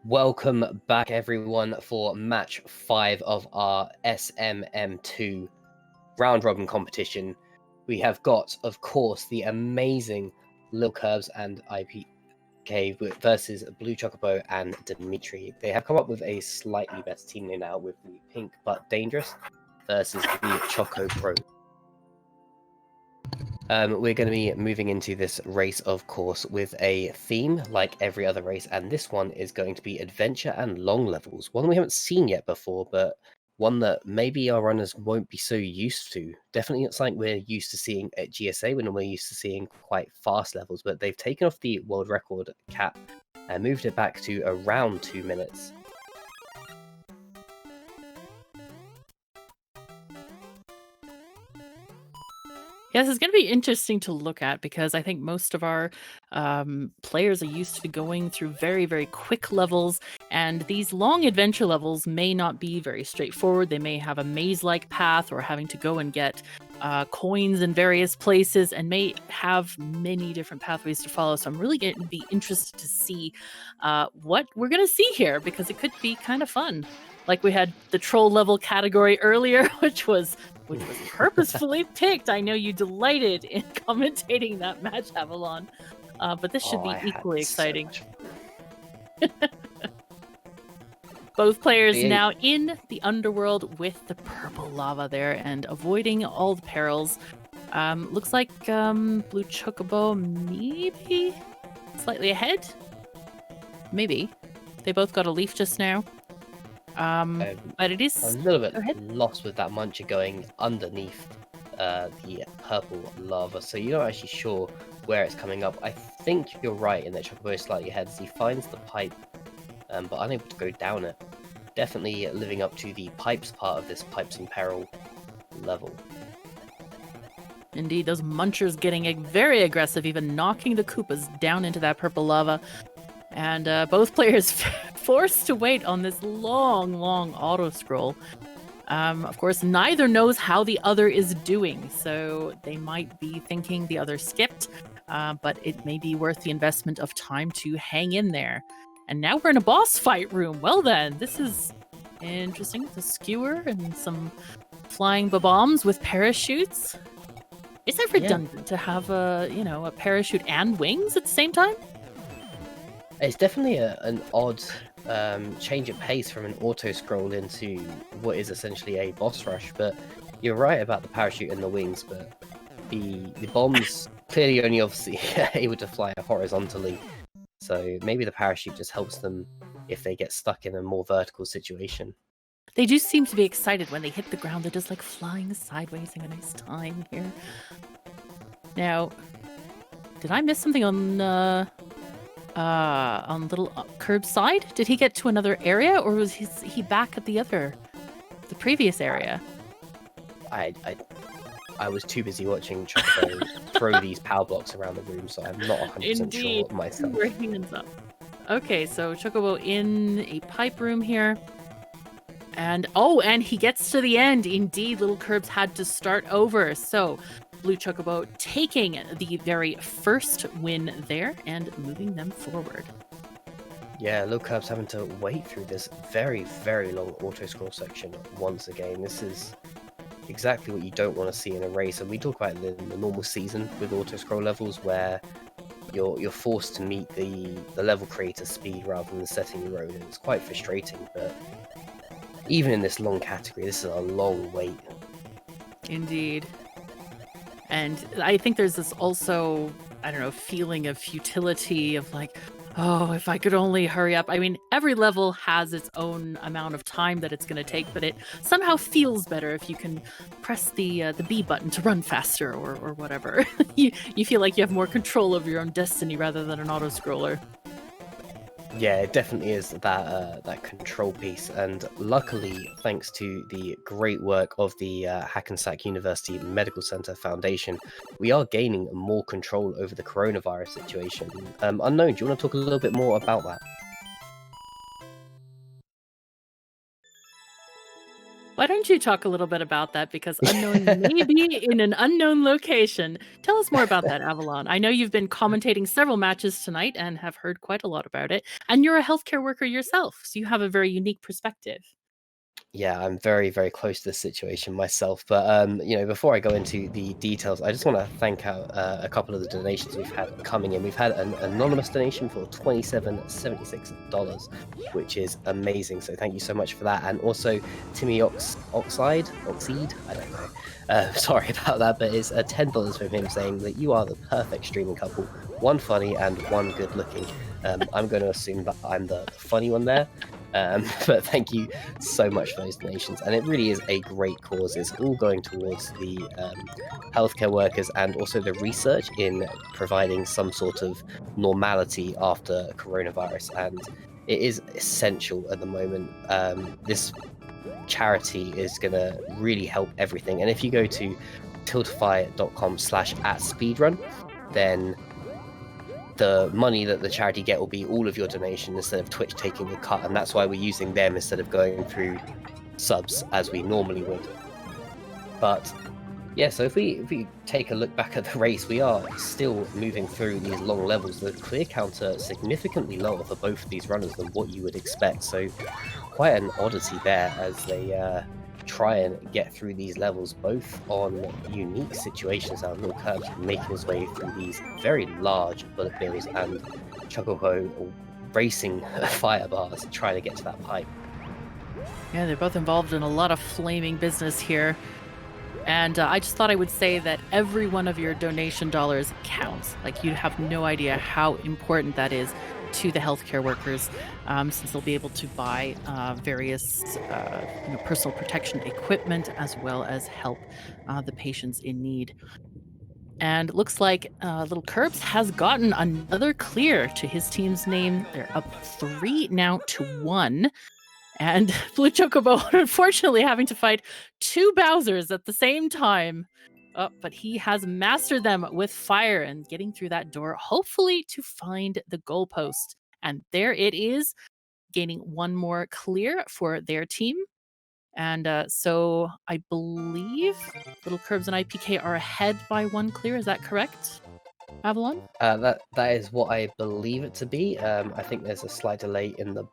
Welcome back, everyone, for match 5 of our SMM2 round robin competition. We have got, of course, the amazing LilKirbs and iPK versus Bluechocobo and Dimitri. They have come up with a slightly better team name now with the Pink But Dangerous versus the Choco Bro. We're going to be moving into this race, of course, with a theme like every other race, and this one is going to be adventure and long levels. One we haven't seen yet before, but one that maybe our runners won't be so used to. Definitely not something we're used to seeing at GSA when we're used to seeing quite fast levels, but they've taken off the world record cap and moved it back to around 2 minutes. Yes, it's going to be interesting to look at because I think most of our players are used to going through very, very quick levels, and these long adventure levels may not be very straightforward. They may have a maze-like path or having to go and get coins in various places and may have many different pathways to follow. So I'm really going to be interested to see what we're going to see here because it could be kind of fun. Like we had the troll level category earlier, which was purposefully picked. I know you delighted in commentating that match, Avalon, but this should be equally exciting. So both players now in the underworld with the purple lava there and avoiding all the perils. Looks like Bluechocobo maybe slightly ahead. Maybe. They both got a leaf just now. But it is a little bit lost with that muncher going underneath the purple lava, so you're not actually sure where it's coming up. I think you're right in that Chocobo is slightly ahead as he finds the pipe, but unable to go down it. Definitely living up to the pipes part of this Pipes in Peril level. Indeed, those munchers getting very aggressive, even knocking the Koopas down into that purple lava. And both players forced to wait on this long auto scroll. Of course, neither knows how the other is doing, so they might be thinking the other skipped, but it may be worth the investment of time to hang in there. And now we're in a boss fight room. Well then, this is interesting. The skewer and some flying bombs with parachutes. Is that redundant to have a parachute and wings at the same time? It's definitely an odd change of pace from an auto scroll into what is essentially a boss rush, but you're right about the parachute and the wings, but the bombs clearly only obviously able to fly horizontally, so maybe the parachute just helps them if they get stuck in a more vertical situation. They do seem to be excited when they hit the ground. They're just like flying sideways, having a nice time here. Now, did I miss something on LilKirbs' side? Did he get to another area, or was he back at the previous area? I was too busy watching Chocobo throw these power blocks around the room, so I'm not 100% sure myself. Okay, so Chocobo in a pipe room here. And he gets to the end. Indeed, LilKirbs had to start over. So Bluechocobo taking the very first win there and moving them forward. Yeah, LilKirbs having to wait through this very, very long auto-scroll section once again. This is exactly what you don't want to see in a race, and we talk about it in the normal season with auto-scroll levels where you're forced to meet the level creator speed rather than setting your own, and it's quite frustrating, but even in this long category, this is a long wait. Indeed. And I think there's this also, I don't know, feeling of futility of like, oh, if I could only hurry up. I mean, every level has its own amount of time that it's going to take, but it somehow feels better if you can press the B button to run faster or whatever. you feel like you have more control over your own destiny rather than an auto-scroller. Yeah, it definitely is that control piece, and luckily, thanks to the great work of the Hackensack University Medical Center Foundation, we are gaining more control over the coronavirus situation. Unknown, do you want to talk a little bit more about that? Why don't you talk a little bit about that? Because unknown maybe in an unknown location. Tell us more about that, Avalon. I know you've been commentating several matches tonight and have heard quite a lot about it. And you're a healthcare worker yourself, so you have a very unique perspective. Yeah, I'm very, very close to this situation myself. But before I go into the details, I just want to thank out a couple of the donations we've had coming in. We've had an anonymous donation for $27.76, which is amazing. So thank you so much for that. And also Timmy Oxide, I don't know. Sorry about that, but it's $10 from him saying that you are the perfect streaming couple, one funny and one good looking. I'm going to assume that I'm the funny one there. But thank you so much for those donations, and it really is a great cause. It's all going towards the healthcare workers and also the research in providing some sort of normality after coronavirus, and it is essential at the moment. This charity is going to really help everything, and if you go to tiltify.com/@speedrun, then the money that the charity get will be all of your donation instead of Twitch taking the cut, and that's why we're using them instead of going through subs as we normally would. But yeah, so if we take a look back at the race, we are still moving through these long levels. The clear counter significantly lower for both of these runners than what you would expect, so quite an oddity there as they try and get through these levels, both on unique situations. Now, LilKirbs making his way through these very large bullet bills, and Chocobo racing fire bars, trying to get to that pipe. Yeah, they're both involved in a lot of flaming business here. And I just thought I would say that every one of your donation dollars counts. Like, you have no idea how important that is to the healthcare workers, since they'll be able to buy various personal protection equipment as well as help the patients in need. And it looks like LilKirbs has gotten another clear to his team's name. They're up 3 now to 1. And Bluechocobo, unfortunately, having to fight 2 Bowsers at the same time. But he has mastered them with fire and getting through that door, hopefully to find the goalpost. And there it is, gaining 1 more clear for their team. And so I believe LilKirbs and iPK are ahead by 1 clear. Is that correct, Avalon? That is what I believe it to be. I think there's a slight delay in the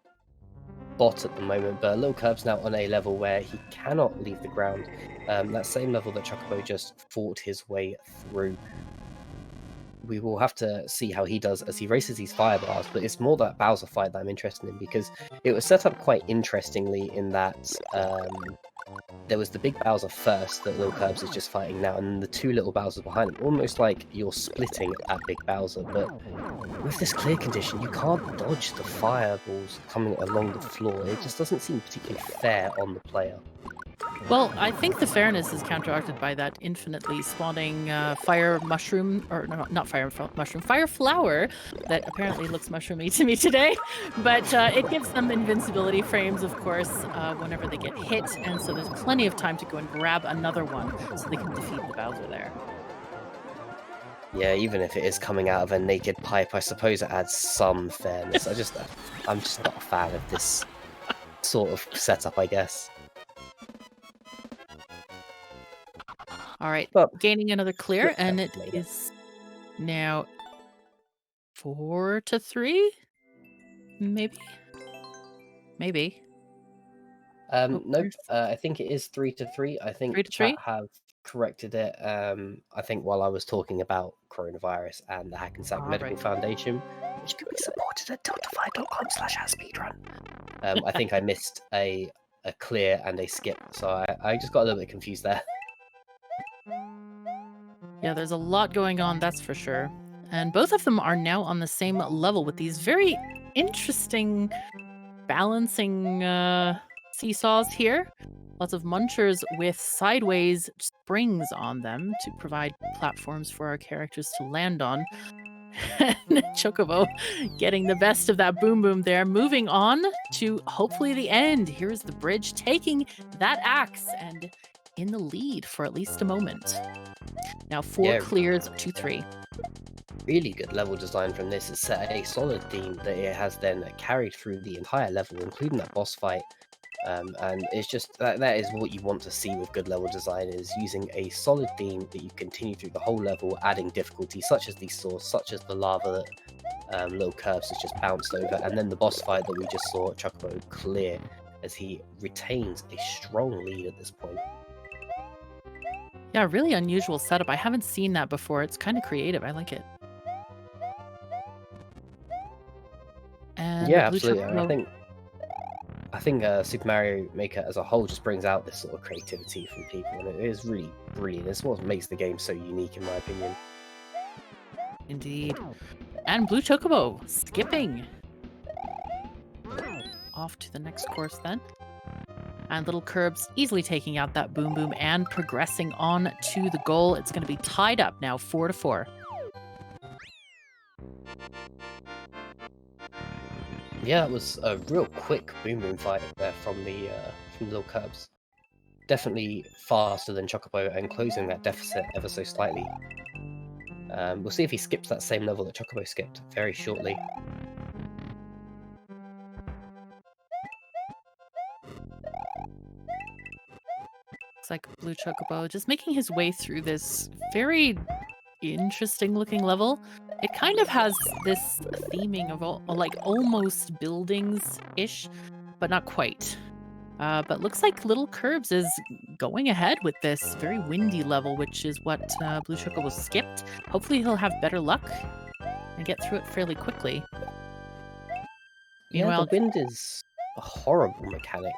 bot at the moment, but LilKirbs now on a level where he cannot leave the ground. That same level that Chocobo just fought his way through. We will have to see how he does as he races these fire bars, but it's more that Bowser fight that I'm interested in, because it was set up quite interestingly in that there was the big Bowser first that LilKirbs is just fighting now, and then the 2 little Bowsers behind him, almost like you're splitting at Big Bowser. But with this clear condition, you can't dodge the fireballs coming along the floor. It just doesn't seem particularly fair on the player. Well, I think the fairness is counteracted by that infinitely spawning fire mushroom, or no, not fire mushroom, fire flower that apparently looks mushroomy to me today. But it gives them invincibility frames, of course, whenever they get hit, and so there's plenty of time to go and grab another one so they can defeat the Bowser there. Yeah, even if it is coming out of a naked pipe, I suppose it adds some fairness. I'm just not a fan of this sort of setup, I guess. All right, But gaining another clear, and it is now 4 to 3, maybe. Nope. I think it is 3 to 3. I think 3 to chat 3? have corrected it. I think while I was talking about coronavirus and the Hackensack Medical right. Foundation, which can be supported at tiltify.com/speedrun. I think I missed a clear and a skip, so I just got a little bit confused there. Yeah, there's a lot going on, that's for sure. And both of them are now on the same level with these very interesting balancing seesaws here. Lots of munchers with sideways springs on them to provide platforms for our characters to land on. Chocobo getting the best of that boom boom there. Moving on to hopefully the end. Here's the bridge taking that axe and in the lead for at least a moment. Now 4 clears to 3. Really good level design from this. It's set a solid theme that it has then carried through the entire level, including that boss fight. And it's just that is what you want to see with good level design, is using a solid theme that you continue through the whole level, adding difficulty such as the source, such as the lava that LilKirbs has just bounced over, and then the boss fight that we just saw Chocobo clear as he retains a strong lead at this point. Yeah, really unusual setup. I haven't seen that before. It's kind of creative. I like it. And Yeah, Blue absolutely. Chocobo... I think Super Mario Maker as a whole just brings out this sort of creativity from people, and it is really brilliant. It's what makes the game so unique, in my opinion. Indeed. And Blue Chocobo skipping off to the next course then. And LilKirbs easily taking out that Boom Boom and progressing on to the goal. It's going to be tied up now, 4-4. Yeah, it was a real quick Boom Boom fight there from LilKirbs. Definitely faster than Chocobo and closing that deficit ever so slightly. We'll see if he skips that same level that Chocobo skipped very shortly. Looks like Blue Chocobo just making his way through this very interesting looking level. It kind of has this theming of like almost buildings-ish, but not quite. But looks like LilKirbs is going ahead with this very windy level, which is what Blue Chocobo skipped. Hopefully he'll have better luck and get through it fairly quickly. Yeah, the wind is a horrible mechanic.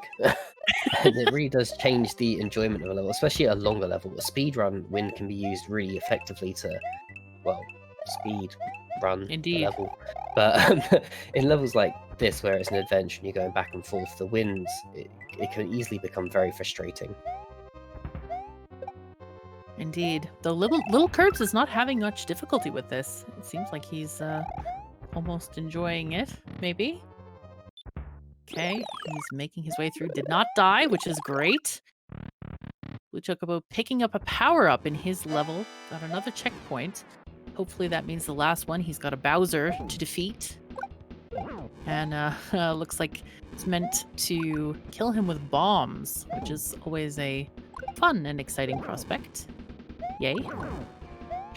And it really does change the enjoyment of a level, especially at a longer level. A speedrun wind can be used really effectively to, well, speed run the level. But in levels like this, where it's an adventure and you're going back and forth, the winds, it can easily become very frustrating. Indeed. Though LilKirbs is not having much difficulty with this. It seems like he's almost enjoying it, maybe. Okay, he's making his way through. Did not die, which is great. Blue Chocobo picking up a power-up in his level. Got another checkpoint. Hopefully that means the last one. He's got a Bowser to defeat. And looks like it's meant to kill him with bombs, which is always a fun and exciting prospect. Yay.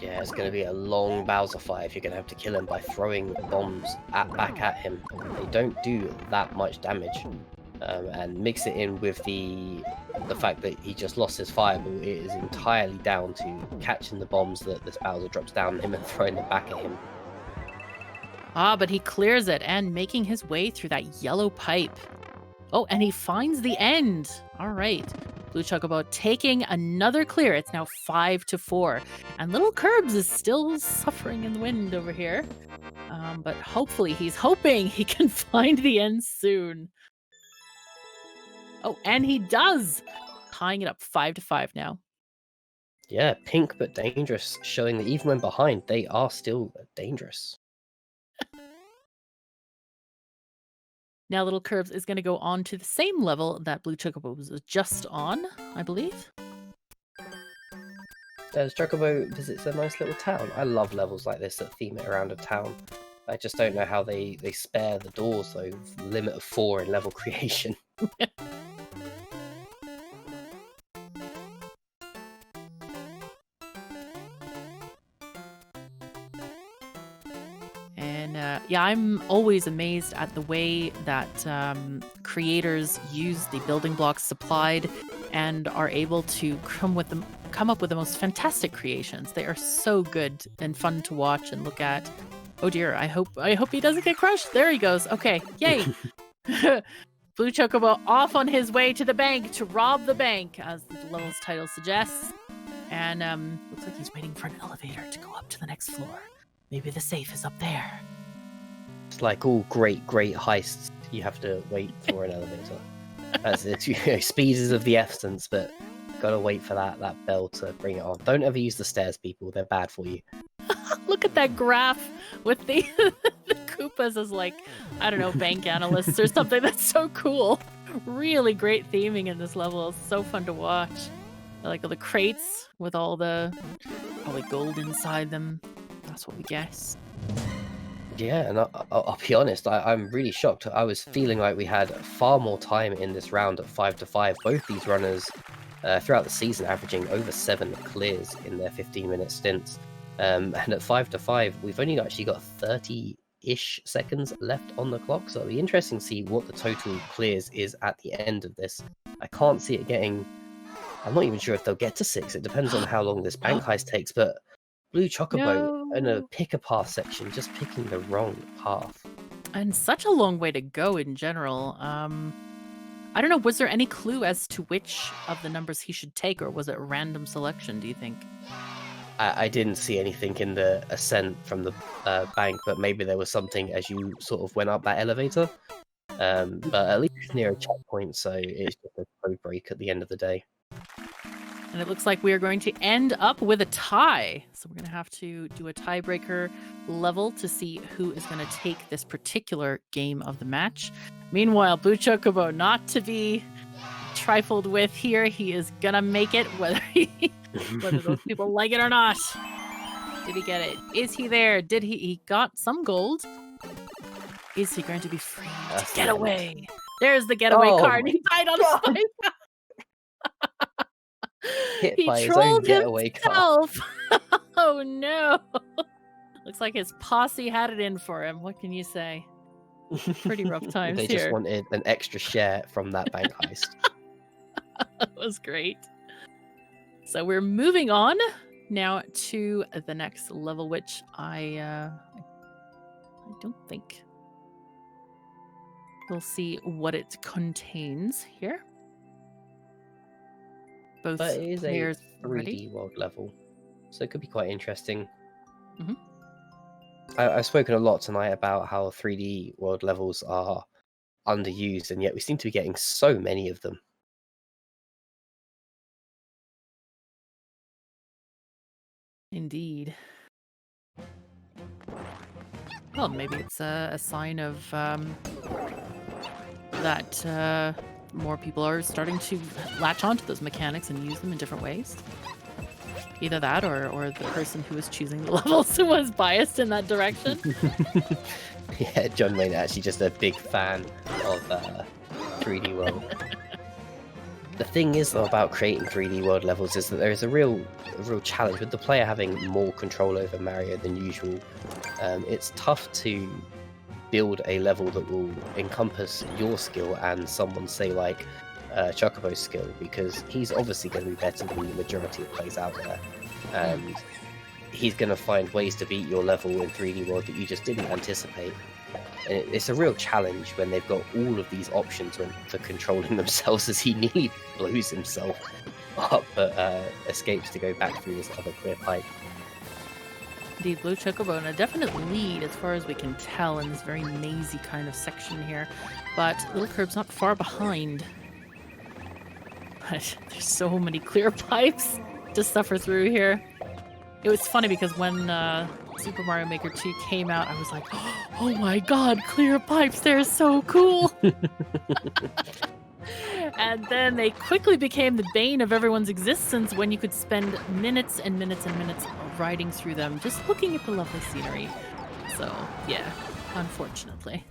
Yeah, it's going to be a long Bowser fight if you're going to have to kill him by throwing bombs back at him. They don't do that much damage. And mix it in with the fact that he just lost his fireball, it is entirely down to catching the bombs that this Bowser drops down on him and throwing them back at him. Ah, but he clears it and making his way through that yellow pipe. Oh, and he finds the end. All right. Blue Chocobo taking another clear. It's now 5-4. And LilKirbs is still suffering in the wind over here. But hopefully he's hoping he can find the end soon. Oh, and he does! Tying it up 5-5 now. Yeah, pink but dangerous, showing that even when behind, they are still dangerous. Now LilKirbs is going to go on to the same level that Blue Chocobo was just on, I believe. As Chocobo visits a nice little town. I love levels like this that theme it around a town. I just don't know how they spare the doors, though. Limit of 4 in level creation. Yeah, I'm always amazed at the way that creators use the building blocks supplied and are able to come up with the most fantastic creations. They are so good and fun to watch and look at. Oh dear, I hope he doesn't get crushed. There he goes. Okay, yay. Blue Chocobo off on his way to the bank to rob the bank, as the level's title suggests. And looks like he's waiting for an elevator to go up to the next floor. Maybe the safe is up there. It's like all great heists, you have to wait for an elevator. As it, speed is of the essence, but gotta wait for that bell to bring it on. Don't ever use the stairs, people. They're bad for you. Look at that graph with the Koopas as, like, I don't know, bank analysts or something. That's so cool. Really great theming in this level. It's so fun to watch. I like all the crates with all the probably gold inside them. That's what we guess. Yeah, and I'll be honest, I'm really shocked. I was feeling like we had far more time in this round at 5-5. Both these runners throughout the season averaging over 7 clears in their 15-minute stints. And at 5-5, we've only actually got 30-ish seconds left on the clock. So it'll be interesting to see what the total clears is at the end of this. I can't see it getting... I'm not even sure if they'll get to 6. It depends on how long this bank heist takes, but Bluechocobo in a No. pick a path section, just picking the wrong path. And such a long way to go in general. I don't know, was there any clue as to which of the numbers he should take, or was it random selection, do you think? I didn't see anything in the ascent from the bank, but maybe there was something as you sort of went up that elevator. But at least it's near a checkpoint, so it's just a code break at the end of the day. And it looks like we are going to end up with a tie. So we're going to have to do a tiebreaker level to see who is going to take this particular game of the match. Meanwhile, Bluechocobo, not to be trifled with here, he is going to make it whether those people like it or not. Did he get it? Is he there? Did he got some gold? Is he going to be free to get away? There's the getaway card. He died on his spike. Hit he by his trolled own getaway himself. Oh no. Looks like his posse had it in for him. What can you say? Pretty rough times They here. just wanted an extra share from that bank heist. That was great. So we're moving on now to the next level, which I don't think we'll see what it contains here. Both But it is players a 3D ready. world level, so it could be quite interesting. Mhm. I've spoken a lot tonight about how 3D world levels are underused, and yet we seem to be getting so many of them. Indeed. Well, maybe it's a sign of that more people are starting to latch onto those mechanics and use them in different ways. Either that, or the person who was choosing the levels was biased in that direction. Yeah, John Wayne actually just a big fan of 3D world. The thing is, though, about creating 3D world levels is that there is a real challenge with the player having more control over Mario than usual. It's tough to build a level that will encompass your skill and someone, say, like Chocobo's skill, because he's obviously going to be better than the majority of players out there, and he's going to find ways to beat your level in 3D world that you just didn't anticipate. And it's a real challenge when they've got all of these options for controlling themselves, as he nearly blows himself up but escapes to go back through this other clear pipe. Indeed, Bluechocobo in a definite lead as far as we can tell in this very mazy kind of section here, but LilKirbs not far behind. But there's so many clear pipes to suffer through here. It was funny because when Super Mario Maker 2 came out, I was like, oh my god, clear pipes, they're so cool! And then they quickly became the bane of everyone's existence when you could spend minutes and minutes and minutes riding through them, just looking at the lovely scenery. So, yeah, unfortunately.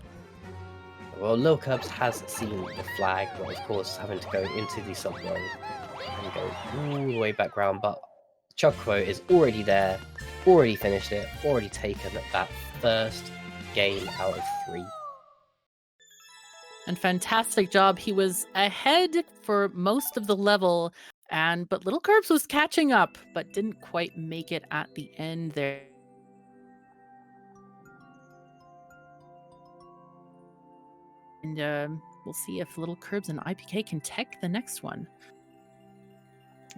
Well, LilKirbs has seen the flag, but of course having to go into the subworld and go all the way back round, but Chocobo is already there, already finished it, already taken that first game out of 3. And fantastic job. He was ahead for most of the level, but LilKirbs was catching up, but didn't quite make it at the end there. And we'll see if LilKirbs and IPK can tech the next one.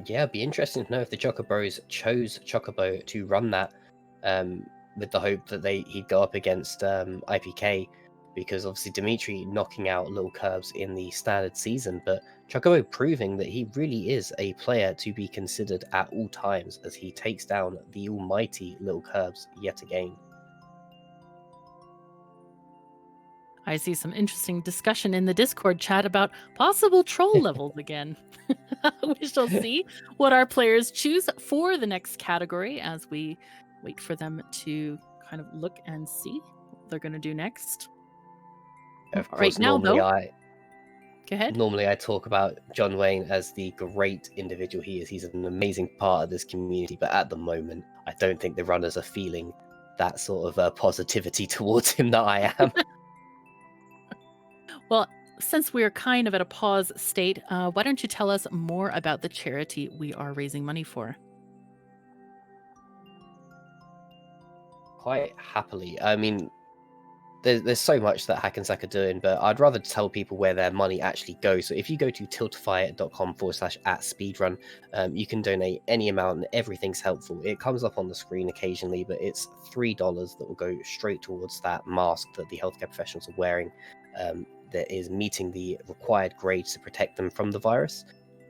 Yeah, it'd be interesting to know if the Chocobros chose Chocobo to run that with the hope that he'd go up against IPK, because obviously Dimitri knocking out LilKirbs in the standard season, but Chocobo proving that he really is a player to be considered at all times as he takes down the almighty LilKirbs yet again. I see some interesting discussion in the Discord chat about possible troll levels again. We shall see what our players choose for the next category as we wait for them to kind of look and see what they're going to do next. Of course, Right now, though, go ahead. Normally I talk about John Wayne as the great individual he is. He's an amazing part of this community, but at the moment, I don't think the runners are feeling that sort of positivity towards him that I am. Well, since we're kind of at a pause state, why don't you tell us more about the charity we are raising money for? Quite happily. I mean, there's so much that Hackensack are doing, but I'd rather tell people where their money actually goes. So if you go to tiltify.com/@speedrun, you can donate any amount and everything's helpful. It comes up on the screen occasionally, but it's $3 that will go straight towards that mask that the healthcare professionals are wearing that is meeting the required grades to protect them from the virus.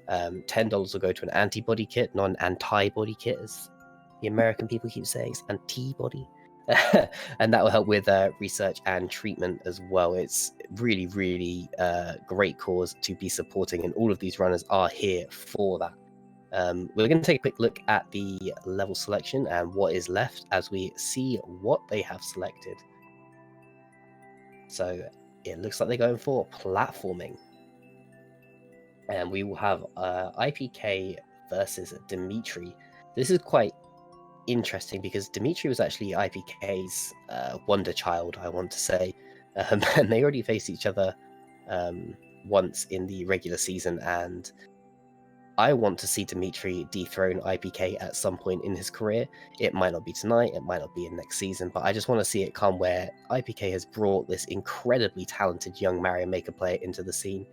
$10 will go to an antibody kit, not an antibody kit, as the American people keep saying. It's antibody. And that will help with research and treatment as well. It's really, really great cause to be supporting, and all of these runners are here for that. We're going to take a quick look at the level selection and what is left as we see what they have selected. So it looks like they're going for platforming. And we will have iPK versus Dimitri. This is quite interesting because Dimitri was actually IPK's wonder child, I want to say, and they already faced each other once in the regular season, and I want to see Dimitri dethrone IPK at some point in his career. It might not be tonight, it might not be in next season, but I just want to see it come where IPK has brought this incredibly talented young Mario Maker player into the scene,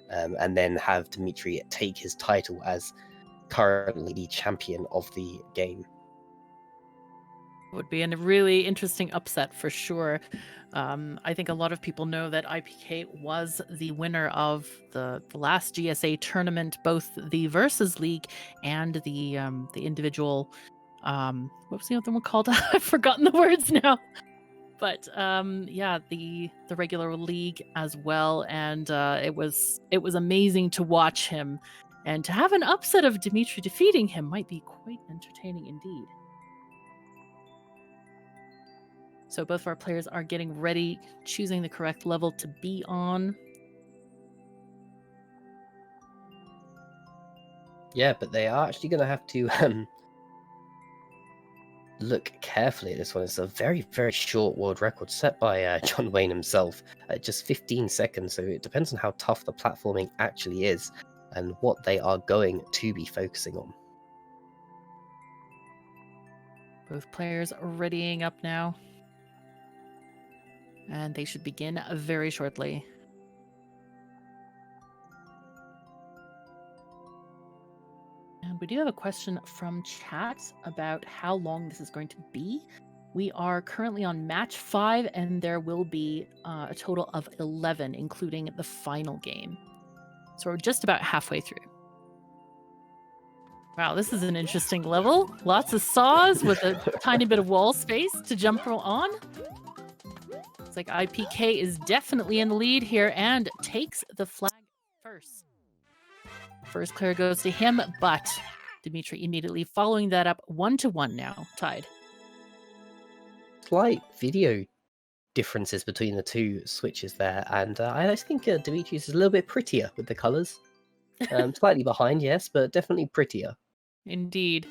and then have Dimitri take his title as currently the champion of the game. Would be a really interesting upset for sure. I think a lot of people know that IPK was the winner of the last GSA tournament, both the Versus League and the individual. What was the other one called? I've forgotten the words now. But yeah, the regular league as well, and it was amazing to watch him, and to have an upset of Dimitri defeating him might be quite entertaining indeed. So both of our players are getting ready, choosing the correct level to be on. Yeah, but they are actually going to have to look carefully at this one. It's a very, very short world record set by John Wayne himself at just 15 seconds. So it depends on how tough the platforming actually is and what they are going to be focusing on. Both players are readying up now. And they should begin very shortly. And we do have a question from chat about how long this is going to be. We are currently on match 5, and there will be a total of 11, including the final game. So we're just about halfway through. Wow, this is an interesting level. Lots of saws with a tiny bit of wall space to jump on. It's like IPK is definitely in the lead here and takes the flag first. First clear goes to him, but Dimitri immediately following that up 1-1 now, tied. Slight video differences between the two switches there, and I think Dimitri's is a little bit prettier with the colours. Slightly behind, yes, but definitely prettier. Indeed.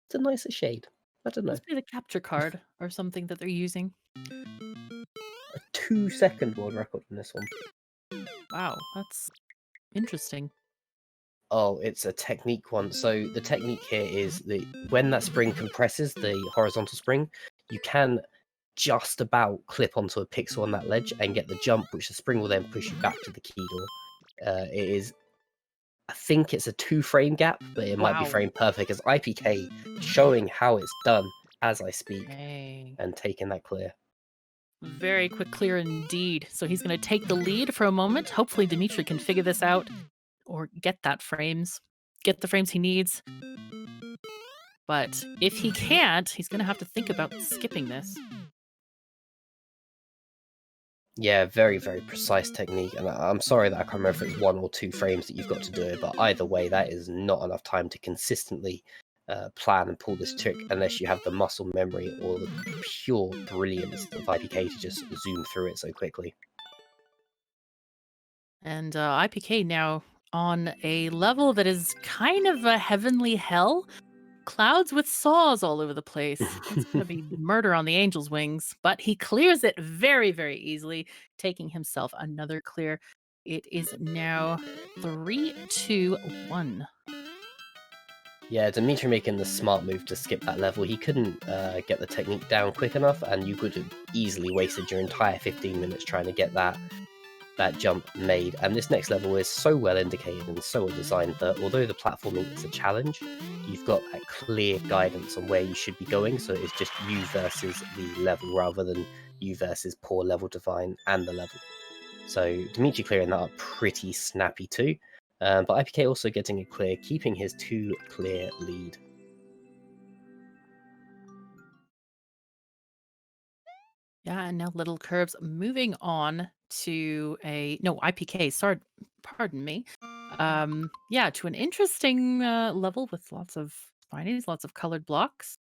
It's a nicer shade. I don't know. Must be the capture card or something that they're using. A 2-second world record in this one. Wow, that's interesting. Oh, it's a technique one. So the technique here is when that spring compresses, the horizontal spring, you can just about clip onto a pixel on that ledge and get the jump, which the spring will then push you back to the key door. It is, I think it's a 2-frame gap, but it might be frame perfect, as IPK showing how it's done as I speak. Dang. And taking that clear. Very quick clear indeed. So he's going to take the lead for a moment. Hopefully Dimitri can figure this out or get the frames he needs. But if he can't, he's going to have to think about skipping this. Yeah, very, very precise technique. And I'm sorry that I can't remember if it's 1 or 2 frames that you've got to do it, but either way, that is not enough time to consistently plan and pull this trick unless you have the muscle memory or the pure brilliance of IPK to just zoom through it so quickly. And IPK now on a level that is kind of a heavenly hell. Clouds with saws all over the place. That's going to be murder on the angel's wings, but he clears it very, very easily, taking himself another clear. It is now 3-2-1. Yeah, Dimitri making the smart move to skip that level. He couldn't get the technique down quick enough, and you could have easily wasted your entire 15 minutes trying to get that jump made. And this next level is so well indicated and so well designed that although the platforming is a challenge, you've got that clear guidance on where you should be going. So it's just you versus the level rather than you versus poor level design and the level. So Dimitri clearing that up pretty snappy too. But IPK also getting a clear, keeping his 2 clear lead. Yeah, and now LilKirbs moving on to IPK, sorry, pardon me. Yeah, to an interesting level with lots of spinies, lots of colored blocks.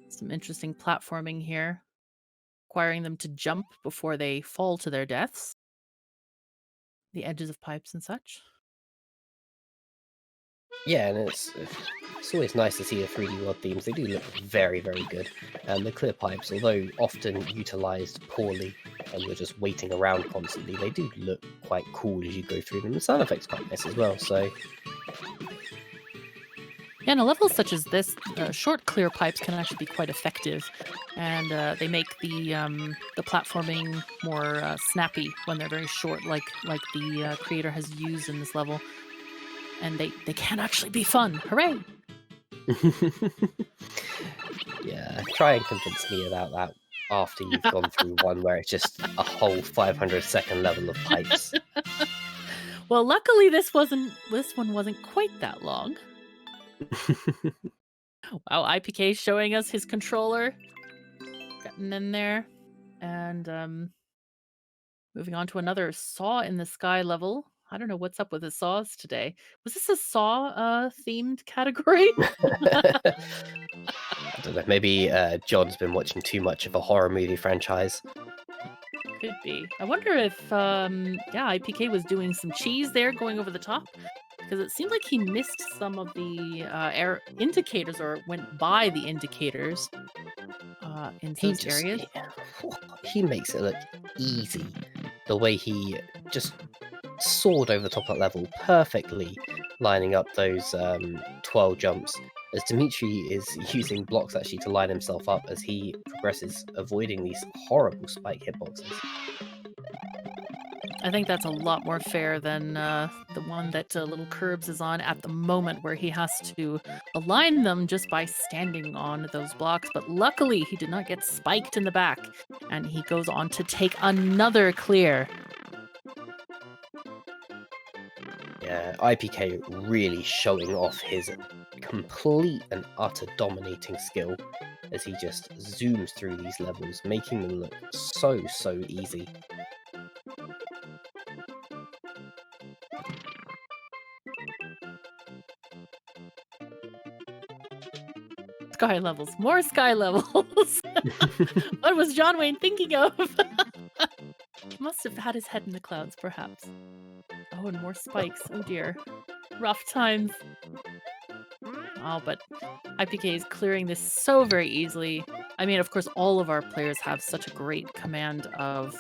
Some interesting platforming here, requiring them to jump before they fall to their deaths. The edges of pipes and such. Yeah, and it's always nice to see the 3D world themes. They do look very, very good. And the clear pipes, although often utilised poorly and you're just waiting around constantly, they do look quite cool as you go through them. The sound effects quite nice as well, so... Yeah, and a level such as this, short clear pipes can actually be quite effective, and they make the platforming more snappy when they're very short, like the creator has used in this level, and they can actually be fun. Hooray! Yeah, try and convince me about that after you've gone through one where it's just a whole 500-second level of pipes. Well, luckily this one wasn't quite that long. Wow, IPK showing us his controller. Getting in there. And moving on to another Saw in the Sky level. I don't know what's up with the saws today. Was this a Saw themed category? I don't know, maybe John's been watching too much of a horror movie franchise. Could be. I wonder if IPK was doing some cheese there, going over the top. Because it seemed like he missed some of the air indicators, or went by the indicators in those areas. He makes it look easy. The way he just soared over the top of that level, perfectly lining up those 12 jumps, as Dimitri is using blocks actually to line himself up as he progresses, avoiding these horrible spike hitboxes. I think that's a lot more fair than the one that LilKirbs is on at the moment, where he has to align them just by standing on those blocks. But luckily, he did not get spiked in the back, and he goes on to take another clear. Yeah, IPK really showing off his complete and utter dominating skill as he just zooms through these levels, making them look so easy. Sky levels. More sky levels. What was John Wayne thinking of? He must have had his head in the clouds, perhaps. Oh, and more spikes. Oh dear. Rough times. Oh, but IPK is clearing this so very easily. I mean, of course, all of our players have such a great command of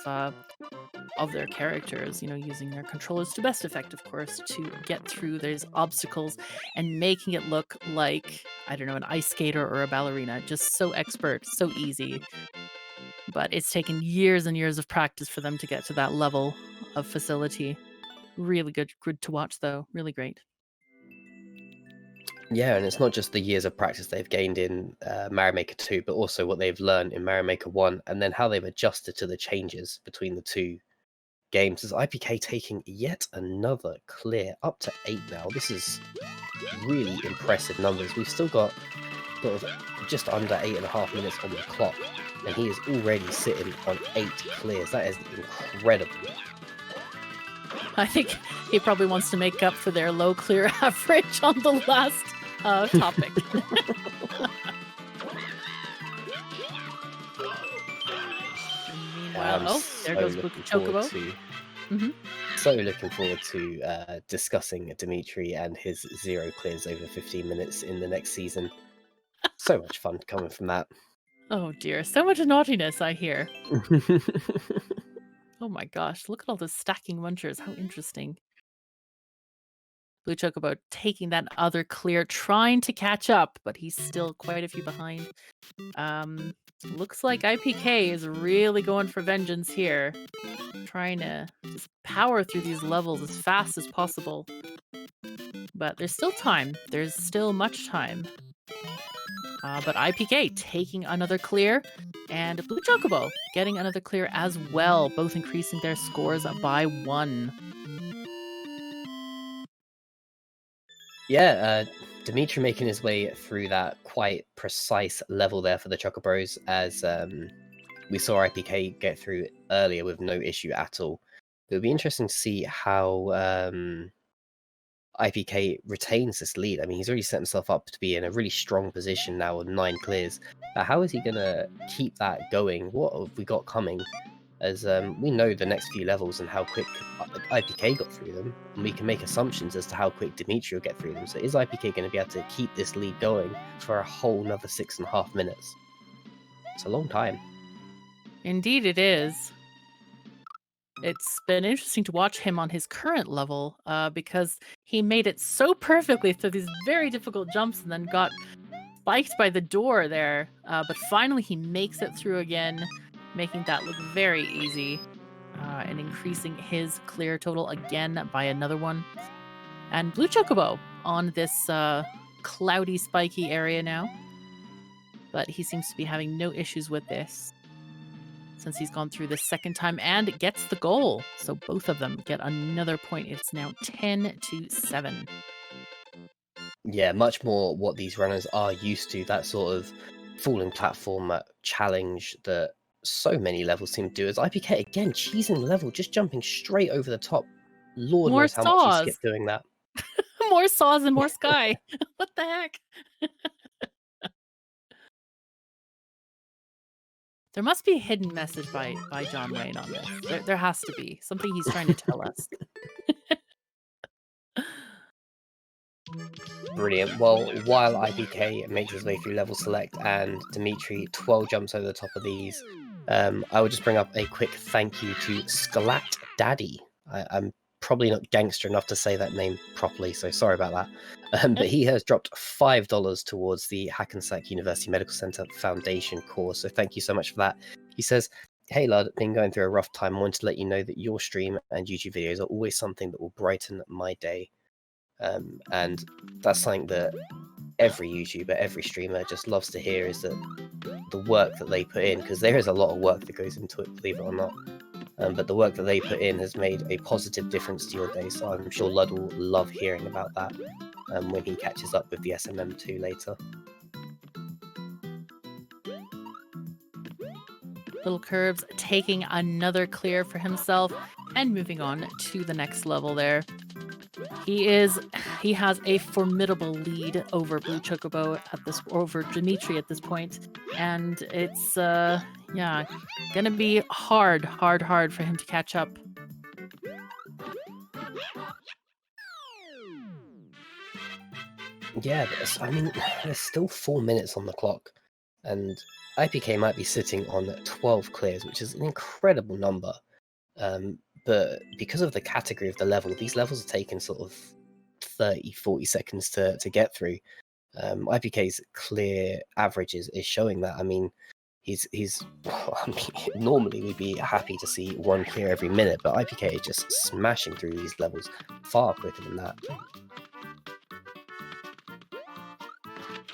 their characters, using their controllers to best effect, of course, to get through those obstacles and making it look like, I don't know, an ice skater or a ballerina. Just so expert, so easy. But it's taken years and years of practice for them to get to that level of facility. Really good to watch, though. Really great. Yeah, and it's not just the years of practice they've gained in Mario Maker 2, but also what they've learned in Mario Maker 1, and then how they've adjusted to the changes between the two games. As IPK taking yet another clear, up to 8 now. This is really impressive numbers. We've still got sort of just under 8.5 minutes on the clock, and he is already sitting on 8 clears. That is incredible. I think he probably wants to make up for their low clear average on the last topic. Meanwhile, there goes Bluechocobo. So looking forward to discussing Dimitri and his 0 clears over 15 minutes in the next season. So much fun coming from that. Oh dear, so much naughtiness I hear. Oh my gosh, look at all those stacking munchers. How interesting. Bluechocobo taking that other clear, trying to catch up, but he's still quite a few behind. Looks like IPK is really going for vengeance here. Trying to just power through these levels as fast as possible. But there's still time. There's still much time. But IPK taking another clear, and Bluechocobo getting another clear as well, both increasing their scores by 1. Yeah, Dimitri making his way through that quite precise level there for the Chocobros, as we saw IPK get through earlier with no issue at all. It would be interesting to see how IPK retains this lead. I mean, he's already set himself up to be in a really strong position now with 9 clears. But how is he going to keep that going? What have we got coming? As we know the next few levels and how quick IPK got through them, and we can make assumptions as to how quick Dimitri will get through them. So is IPK going to be able to keep this lead going for a whole another 6.5 minutes? It's a long time. Indeed it is. It's been interesting to watch him on his current level, because he made it so perfectly through these very difficult jumps and then got spiked by the door there. But finally he makes it through again, making that look very easy, and increasing his clear total again by another 1. And Bluechocobo on this cloudy, spiky area now. But he seems to be having no issues with this, since he's gone through the second time and gets the goal. So both of them get another point. It's now 10-7. Yeah, much more what these runners are used to, that sort of falling platform challenge that so many levels seem to do. As IPK again cheesing the level, just jumping straight over the top. Lord More knows how much saws. he skipped doing that. More saws and more sky. What the heck? There must be a hidden message by John Wayne on this. There has to be something he's trying to tell us. Brilliant. Well, while IPK makes his way through level select and Dimitri 12 jumps over the top of these, I will just bring up a quick thank you to Skalat Daddy. I'm probably not gangster enough to say that name properly, so sorry about that. But he has dropped $5 towards the Hackensack University Medical Center Foundation course, so thank you so much for that. He says, "Hey lad, been going through a rough time. I wanted to let you know that your stream and YouTube videos are always something that will brighten my day." And that's something that every YouTuber, every streamer just loves to hear, is that the work that they put in, because there is a lot of work that goes into it, believe it or not. But the work that they put in has made a positive difference to your day, so I'm sure Lud will love hearing about that when he catches up with the SMM2 later. LilKirbs taking another clear for himself and moving on to the next level there. He has a formidable lead over Bluechocobo over Dimitri at this point, and it's gonna be hard for him to catch up. Yeah, but I mean, there's still 4 minutes on the clock, and IPK might be sitting on 12 clears, which is an incredible number. But because of the category of the level, these levels are taking sort of 30-40 seconds to get through. IPK's clear averages is showing that. I mean, he's I mean, normally we'd be happy to see 1 clear every minute, but IPK is just smashing through these levels far quicker than that.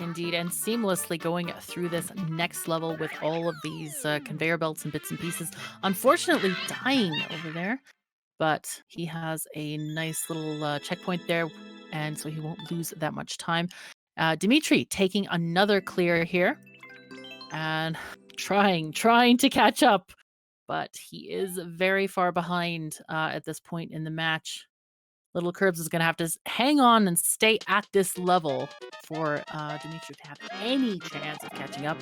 Indeed, and seamlessly going through this next level with all of these conveyor belts and bits and pieces. Unfortunately, dying over there, but he has a nice little checkpoint there, and so he won't lose that much time. Dimitri taking another clear here, and trying to catch up, but he is very far behind at this point in the match. LilKirbs is going to have to hang on and stay at this level for Dimitri to have any chance of catching up.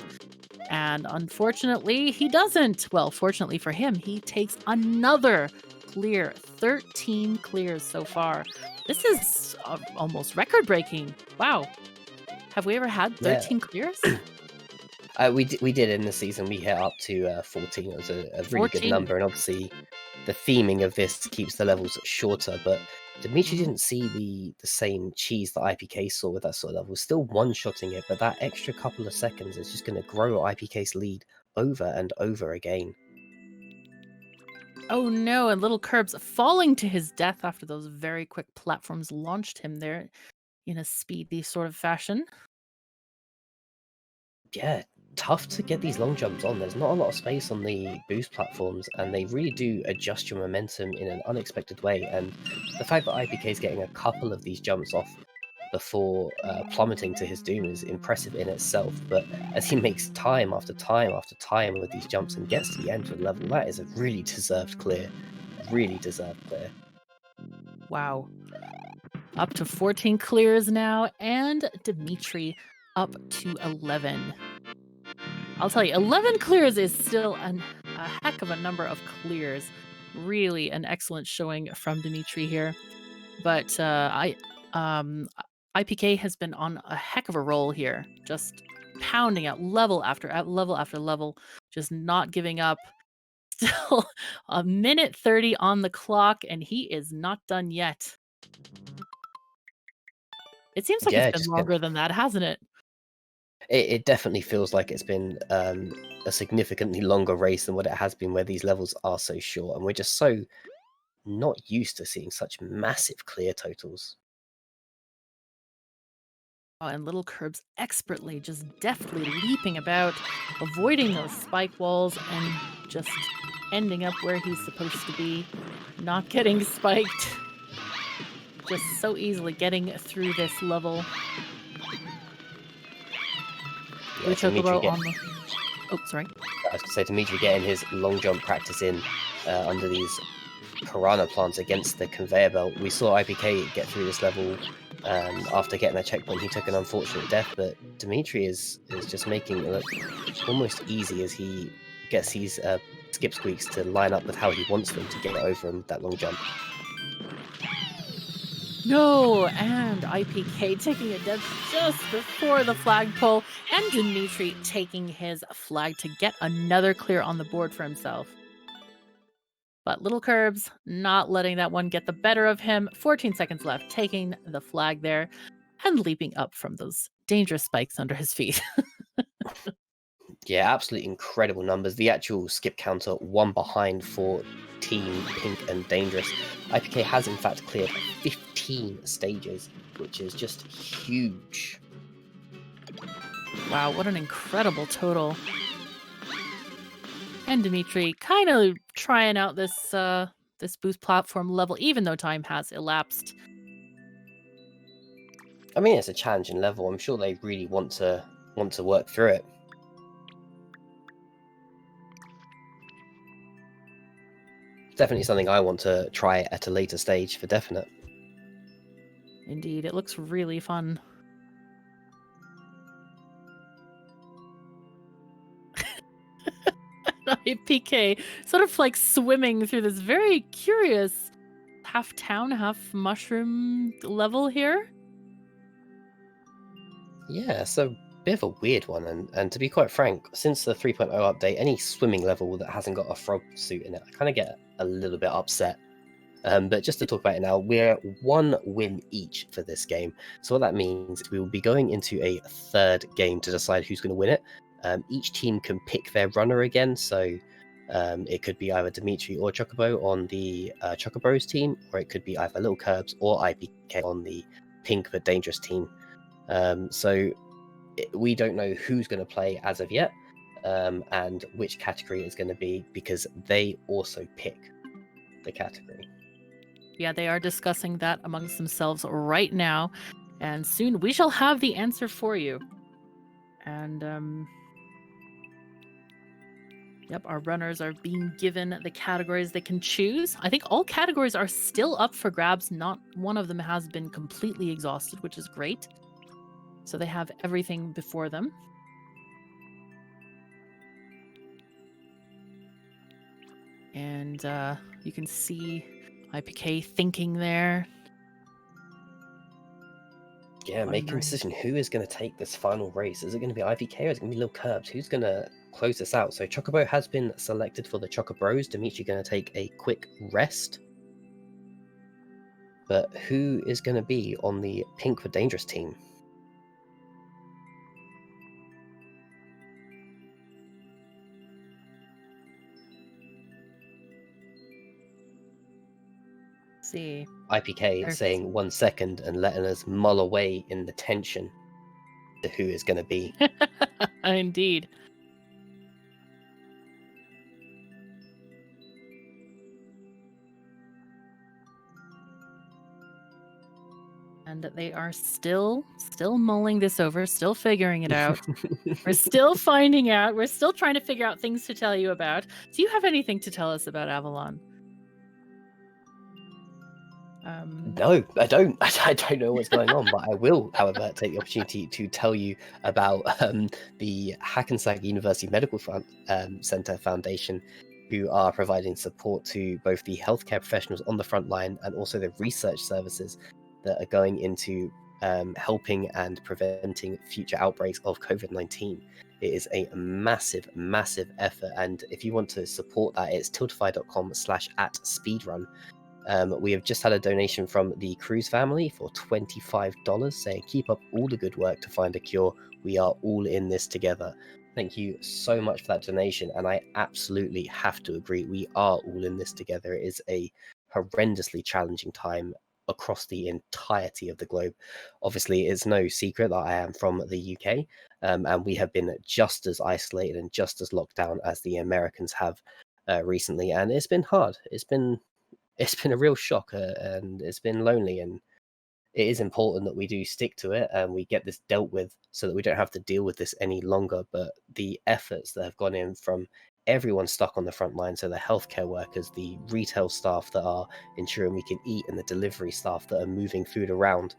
And unfortunately, he doesn't. Well, fortunately for him, he takes another clear. 13 clears so far. This is almost record-breaking. Wow. Have we ever had 13 clears? We did in the season. We hit up to 14. It was a really 14. good number, and obviously the theming of this keeps the levels shorter, but Dimitri didn't see the same cheese that IPK saw with that sort of level. Still one-shotting it, but that extra couple of seconds is just going to grow IPK's lead over and over again. Oh no, and LilKirbs falling to his death after those very quick platforms launched him there in a speedy sort of fashion. Yeah, tough to get these long jumps on. There's not a lot of space on the boost platforms, and they really do adjust your momentum in an unexpected way. And the fact that IPK is getting a couple of these jumps off before plummeting to his doom is impressive in itself. But as he makes time after time after time with these jumps and gets to the end of the level, that is a really deserved clear. Really deserved clear. Wow. Up to 14 clears now, and Dimitri up to 11. I'll tell you, 11 clears is still a heck of a number of clears. Really an excellent showing from Dimitri here. But IPK has been on a heck of a roll here, just pounding out level after level after level, just not giving up. Still a minute 30 on the clock, and he is not done yet. It seems like it's been longer than that, hasn't it? It definitely feels like it's been a significantly longer race than what it has been, where these levels are so short, and we're just so not used to seeing such massive clear totals. Oh, and LilKirbs expertly, just deftly leaping about, avoiding those spike walls, and just ending up where he's supposed to be, not getting spiked. Just so easily getting through this level. Bluechocobo on the... Oh, sorry. I was going to say, Dimitri getting his long jump practice in under these piranha plants against the conveyor belt. We saw IPK get through this level after getting that checkpoint. He took an unfortunate death, but Dimitri is just making it look almost easy as he gets these skip squeaks to line up with how he wants them to get over him with that long jump. No, and IPK taking a death just before the flagpole, and Dimitri taking his flag to get another clear on the board for himself. But LilKirbs not letting that one get the better of him. 14 seconds left, taking the flag there and leaping up from those dangerous spikes under his feet. Yeah, absolutely incredible numbers. The actual skip counter, one behind for Team Pink and Dangerous. IPK has in fact cleared 15 stages, which is just huge. Wow, what an incredible total. And Dimitri kind of trying out this this boost platform level, even though time has elapsed. I mean, it's a challenging level. I'm sure they really want to work through it. Definitely something I want to try at a later stage for definite. Indeed, it looks really fun. IPK sort of like swimming through this very curious half town, half mushroom level here. Yeah, so bit of a weird one, and to be quite frank, since the 3.0 update, any swimming level that hasn't got a frog suit in it, I kind of get a little bit upset. But just to talk about it now, we're one win each for this game. So what that means is we will be going into a third game to decide who's going to win it. Each team can pick their runner again, so it could be either Dimitri or Chocobo on the Chocobros team, or it could be either LilKirbs or IPK on the Pink but Dangerous team. So we don't know who's going to play as of yet, and which category it's going to be, because they also pick the category. Yeah, they are discussing that amongst themselves right now, and soon we shall have the answer for you. And Yep, our runners are being given the categories they can choose. I think all categories are still up for grabs. Not one of them has been completely exhausted, which is great. So they have everything before them. And you can see IPK thinking there. Yeah, making a decision. Who is going to take this final race? Is it going to be IPK or is it going to be LilKirbs? Who's going to close this out? So Chocobo has been selected for the Chocobros. Dimitri going to take a quick rest. But who is going to be on the Pink but Dangerous team? See. IPK saying 1 second and letting us mull away in the tension to who is going to be. Indeed. And they are still mulling this over, still figuring it out. We're still finding out. We're still trying to figure out things to tell you about. Do you have anything to tell us about Avalon? No, I don't. I don't know what's going on, but I will, however, take the opportunity to tell you about the Hackensack University Medical Center Foundation, who are providing support to both the healthcare professionals on the front line and also the research services that are going into helping and preventing future outbreaks of COVID-19. It is a massive, massive effort, and if you want to support that, it's tiltify.com/@speedrun. We have just had a donation from the Cruz family for $25, saying, keep up all the good work to find a cure. We are all in this together. Thank you so much for that donation. And I absolutely have to agree. We are all in this together. It is a horrendously challenging time across the entirety of the globe. Obviously, it's no secret that I am from the UK, and we have been just as isolated and just as locked down as the Americans have recently. And it's been hard. It's been a real shock, and it's been lonely, and it is important that we do stick to it and we get this dealt with so that we don't have to deal with this any longer. But the efforts that have gone in from everyone stuck on the front line, so the healthcare workers, the retail staff that are ensuring we can eat, and the delivery staff that are moving food around,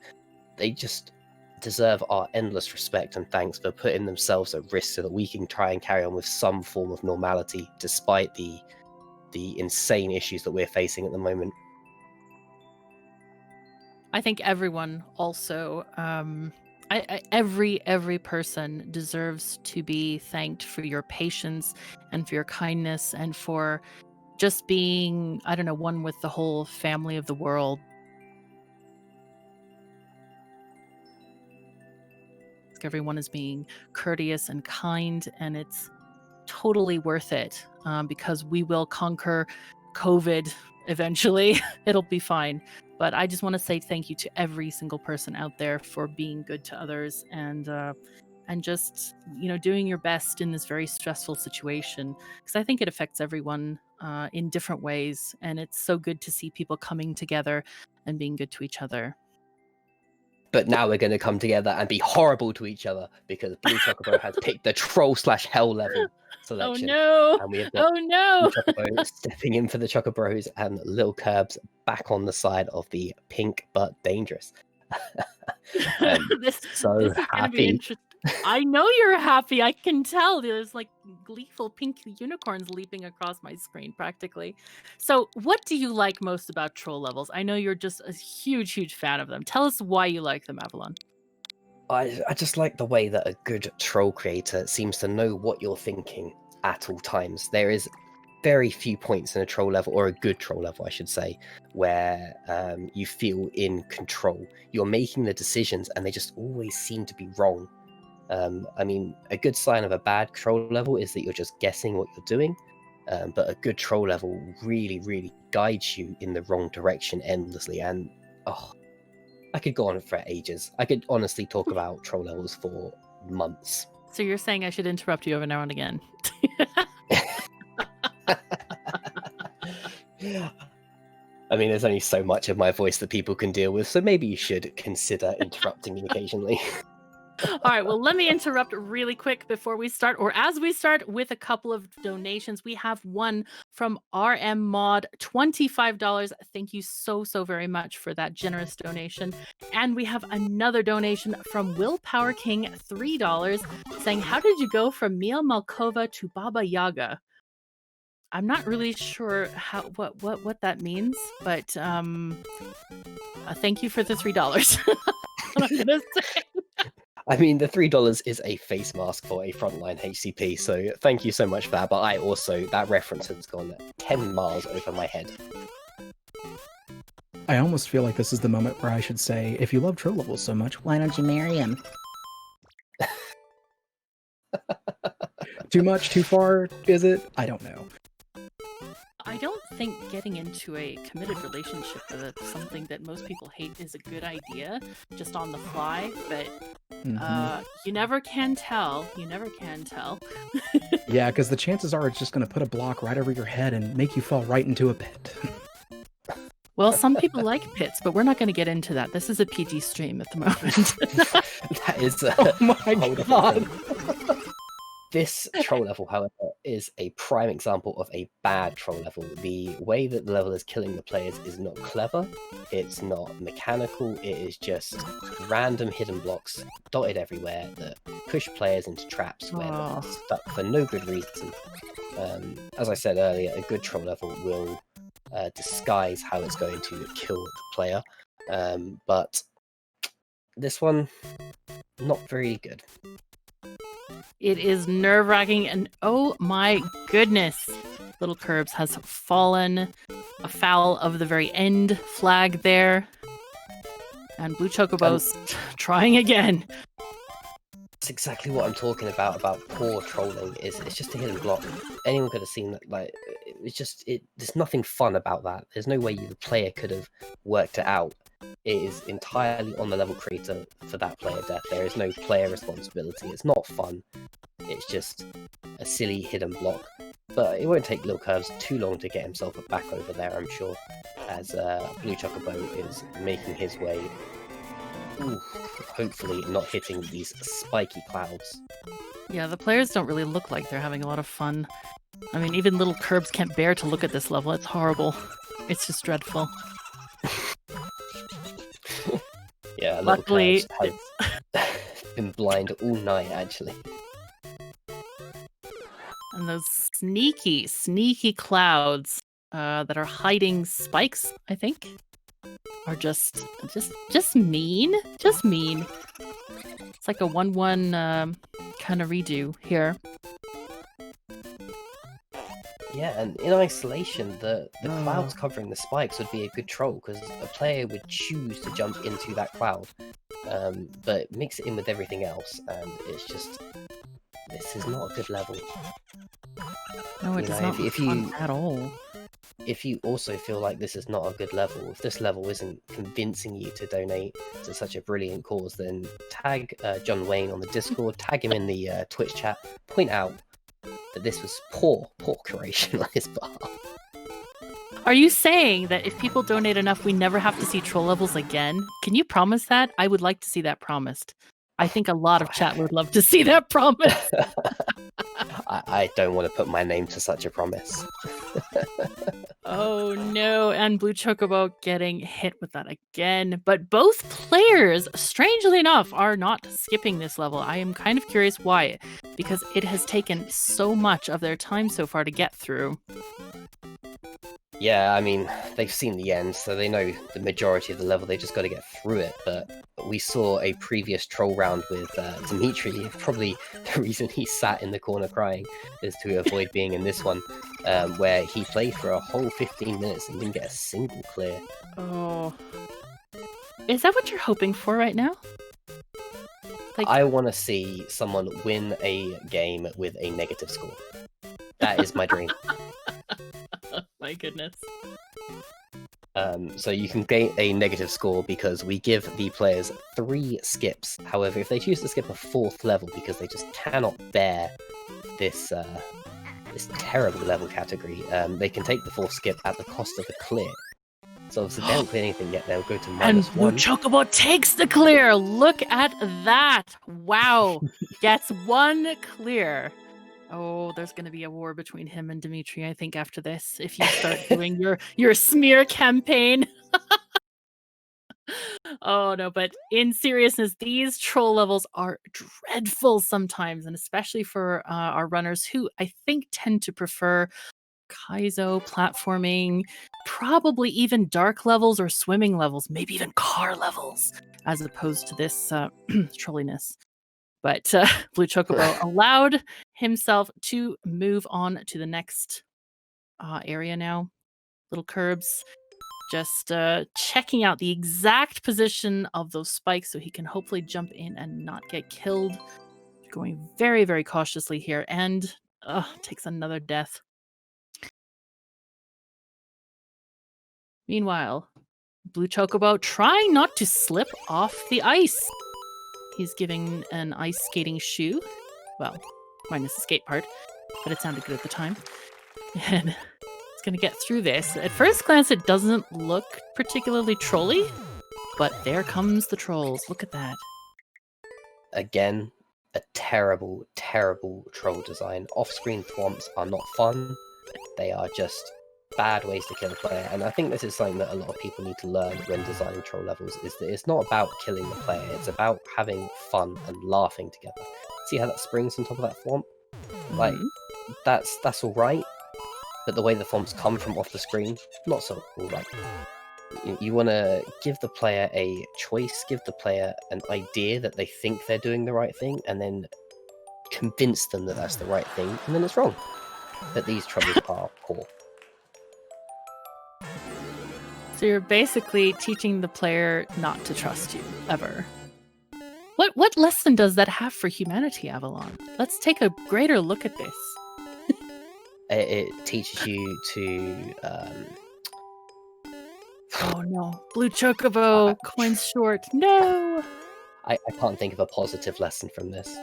they just deserve our endless respect and thanks for putting themselves at risk so that we can try and carry on with some form of normality despite the insane issues that we're facing at the moment. I think everyone also, every person deserves to be thanked for your patience and for your kindness and for just being, I don't know, one with the whole family of the world. Everyone is being courteous and kind, and it's totally worth it, because we will conquer COVID eventually. It'll be fine. But I just want to say thank you to every single person out there for being good to others and just, doing your best in this very stressful situation, because I think it affects everyone in different ways, and it's so good to see people coming together and being good to each other. But now we're going to come together and be horrible to each other because Bluechocobo has picked the troll/hell level selection. Oh no! And we have got Bluechocobo stepping in for the Chocobros and LilKirbs back on the side of the Pink but Dangerous. This so is happy. Gonna be interesting. I know you're happy. I can tell. There's like gleeful pink unicorns leaping across my screen practically. So what do you like most about troll levels? I know you're just a huge, huge fan of them. Tell us why you like them, Avalon. I just like the way that a good troll creator seems to know what you're thinking at all times. There is very few points in a troll level, or a good troll level, I should say, where you feel in control. You're making the decisions and they just always seem to be wrong. I mean, a good sign of a bad troll level is that you're just guessing what you're doing, but a good troll level really, really guides you in the wrong direction endlessly. And I could go on for ages. I could honestly talk about troll levels for months. So you're saying I should interrupt you every now and again? I mean, there's only so much of my voice that people can deal with, so maybe you should consider interrupting me occasionally. All right, well, let me interrupt really quick before we start, or as we start, with a couple of donations. We have one from RM Mod, $25. Thank you so very much for that generous donation. And we have another donation from Willpower King, $3, saying, how did you go from Mia Malkova to Baba Yaga? I'm not really sure what that means, but thank you for the $3. What I'm gonna say. I mean, the $3 is a face mask for a frontline HCP, so thank you so much for that. But I also, that reference has gone 10 miles over my head. I almost feel like this is the moment where I should say, if you love troll levels so much, why don't you marry him? Too much, too far, is it? I don't know. I don't think getting into a committed relationship with something that most people hate is a good idea, just on the fly, but you never can tell. You never can tell. Yeah, because the chances are it's just going to put a block right over your head and make you fall right into a pit. Well, some people like pits, but we're not going to get into that. This is a PG stream at the moment. That is... oh my god! This troll level, however, is a prime example of a bad troll level. The way that the level is killing the players is not clever, it's not mechanical, it is just random hidden blocks dotted everywhere that push players into traps where they're stuck for no good reason. As I said earlier, a good troll level will disguise how it's going to kill the player, but this one, not very good. It is nerve-wracking, and oh my goodness, LilKirbs has fallen afoul of the very end flag there, and Bluechocobo's trying again. That's exactly what I'm talking about poor trolling. It's just a hidden block. Anyone could have seen that. Like, there's nothing fun about that. There's no way the player could have worked it out. It is entirely on the level creator for that player death. There is no player responsibility. It's not fun. It's just a silly hidden block. But it won't take LilKirbs too long to get himself back over there, I'm sure, as Bluechocobo is making his way. Hopefully not hitting these spiky clouds. Yeah, the players don't really look like they're having a lot of fun. I mean, even LilKirbs can't bear to look at this level. It's horrible. It's just dreadful. Yeah, luckily has been blind all night, actually. And those sneaky clouds that are hiding spikes, I think, are just mean. Just mean. It's like a 1-1 kind of redo here. Yeah, and in isolation, the clouds covering the spikes would be a good troll, because a player would choose to jump into that cloud, but mix it in with everything else, and it's just... This is not a good level. No, it does not look fun at all. If you also feel like this is not a good level, if this level isn't convincing you to donate to such a brilliant cause, then tag John Wayne on the Discord, tag him in the Twitch chat, point out that this was poor curation on his behalf. Are you saying that if people donate enough, we never have to see troll levels again? Can you promise that? I would like to see that promised. I think a lot of chat would love to see that promise. I don't want to put my name to such a promise. Oh no, and Bluechocobo getting hit with that again. But both players, strangely enough, are not skipping this level. I am kind of curious why, because it has taken so much of their time so far to get through. Yeah, I mean, they've seen the end, so they know the majority of the level. They just got to get through it. But we saw a previous troll round with Dimitri. Probably the reason he sat in the corner crying is to avoid being in this one, where he played for a whole 15 minutes and didn't get a single clear. Oh. Is that what you're hoping for right now? Like... I want to see someone win a game with a negative score. That is my dream. My goodness. So you can gain a negative score because we give the players 3 skips. However, if they choose to skip a 4th level because they just cannot bear this this terrible level category, they can take the 4th skip at the cost of a clear. So obviously they haven't cleared anything yet. They'll go to And -1. Bluechocobo takes the clear. Look at that. Wow. Gets 1 clear. Oh, there's going to be a war between him and Dimitri, I think, after this, if you start doing your smear campaign. Oh, no, but in seriousness, these troll levels are dreadful sometimes, and especially for our runners who I think tend to prefer Kaizo, platforming, probably even dark levels or swimming levels, maybe even car levels, as opposed to this trolliness. But Bluechocobo allowed himself to move on to the next area now. LilKirbs just checking out the exact position of those spikes so he can hopefully jump in and not get killed. Going very, very cautiously here, and takes another death. Meanwhile, Bluechocobo trying not to slip off the ice. He's giving an ice skating shoe. Well, minus the skate part, but it sounded good at the time. And he's going to get through this. At first glance, it doesn't look particularly trolly, but there comes the trolls. Look at that. Again, a terrible, terrible troll design. Off-screen thwomps are not fun. They are just bad ways to kill a player, and I think this is something that a lot of people need to learn when designing troll levels, is that it's not about killing the player, it's about having fun and laughing together. See how that springs on top of that thwomp? Like, that's alright, but the way the thwomps come from off the screen, not so alright. You want to give the player a choice, give the player an idea that they think they're doing the right thing, and then convince them that that's the right thing, and then it's wrong. But these trolls are poor. So you're basically teaching the player not to trust you, ever. What lesson does that have for humanity, Avalon? Let's take a greater look at this. It teaches you to... Oh no, Bluechocobo, coins short, no! I can't think of a positive lesson from this.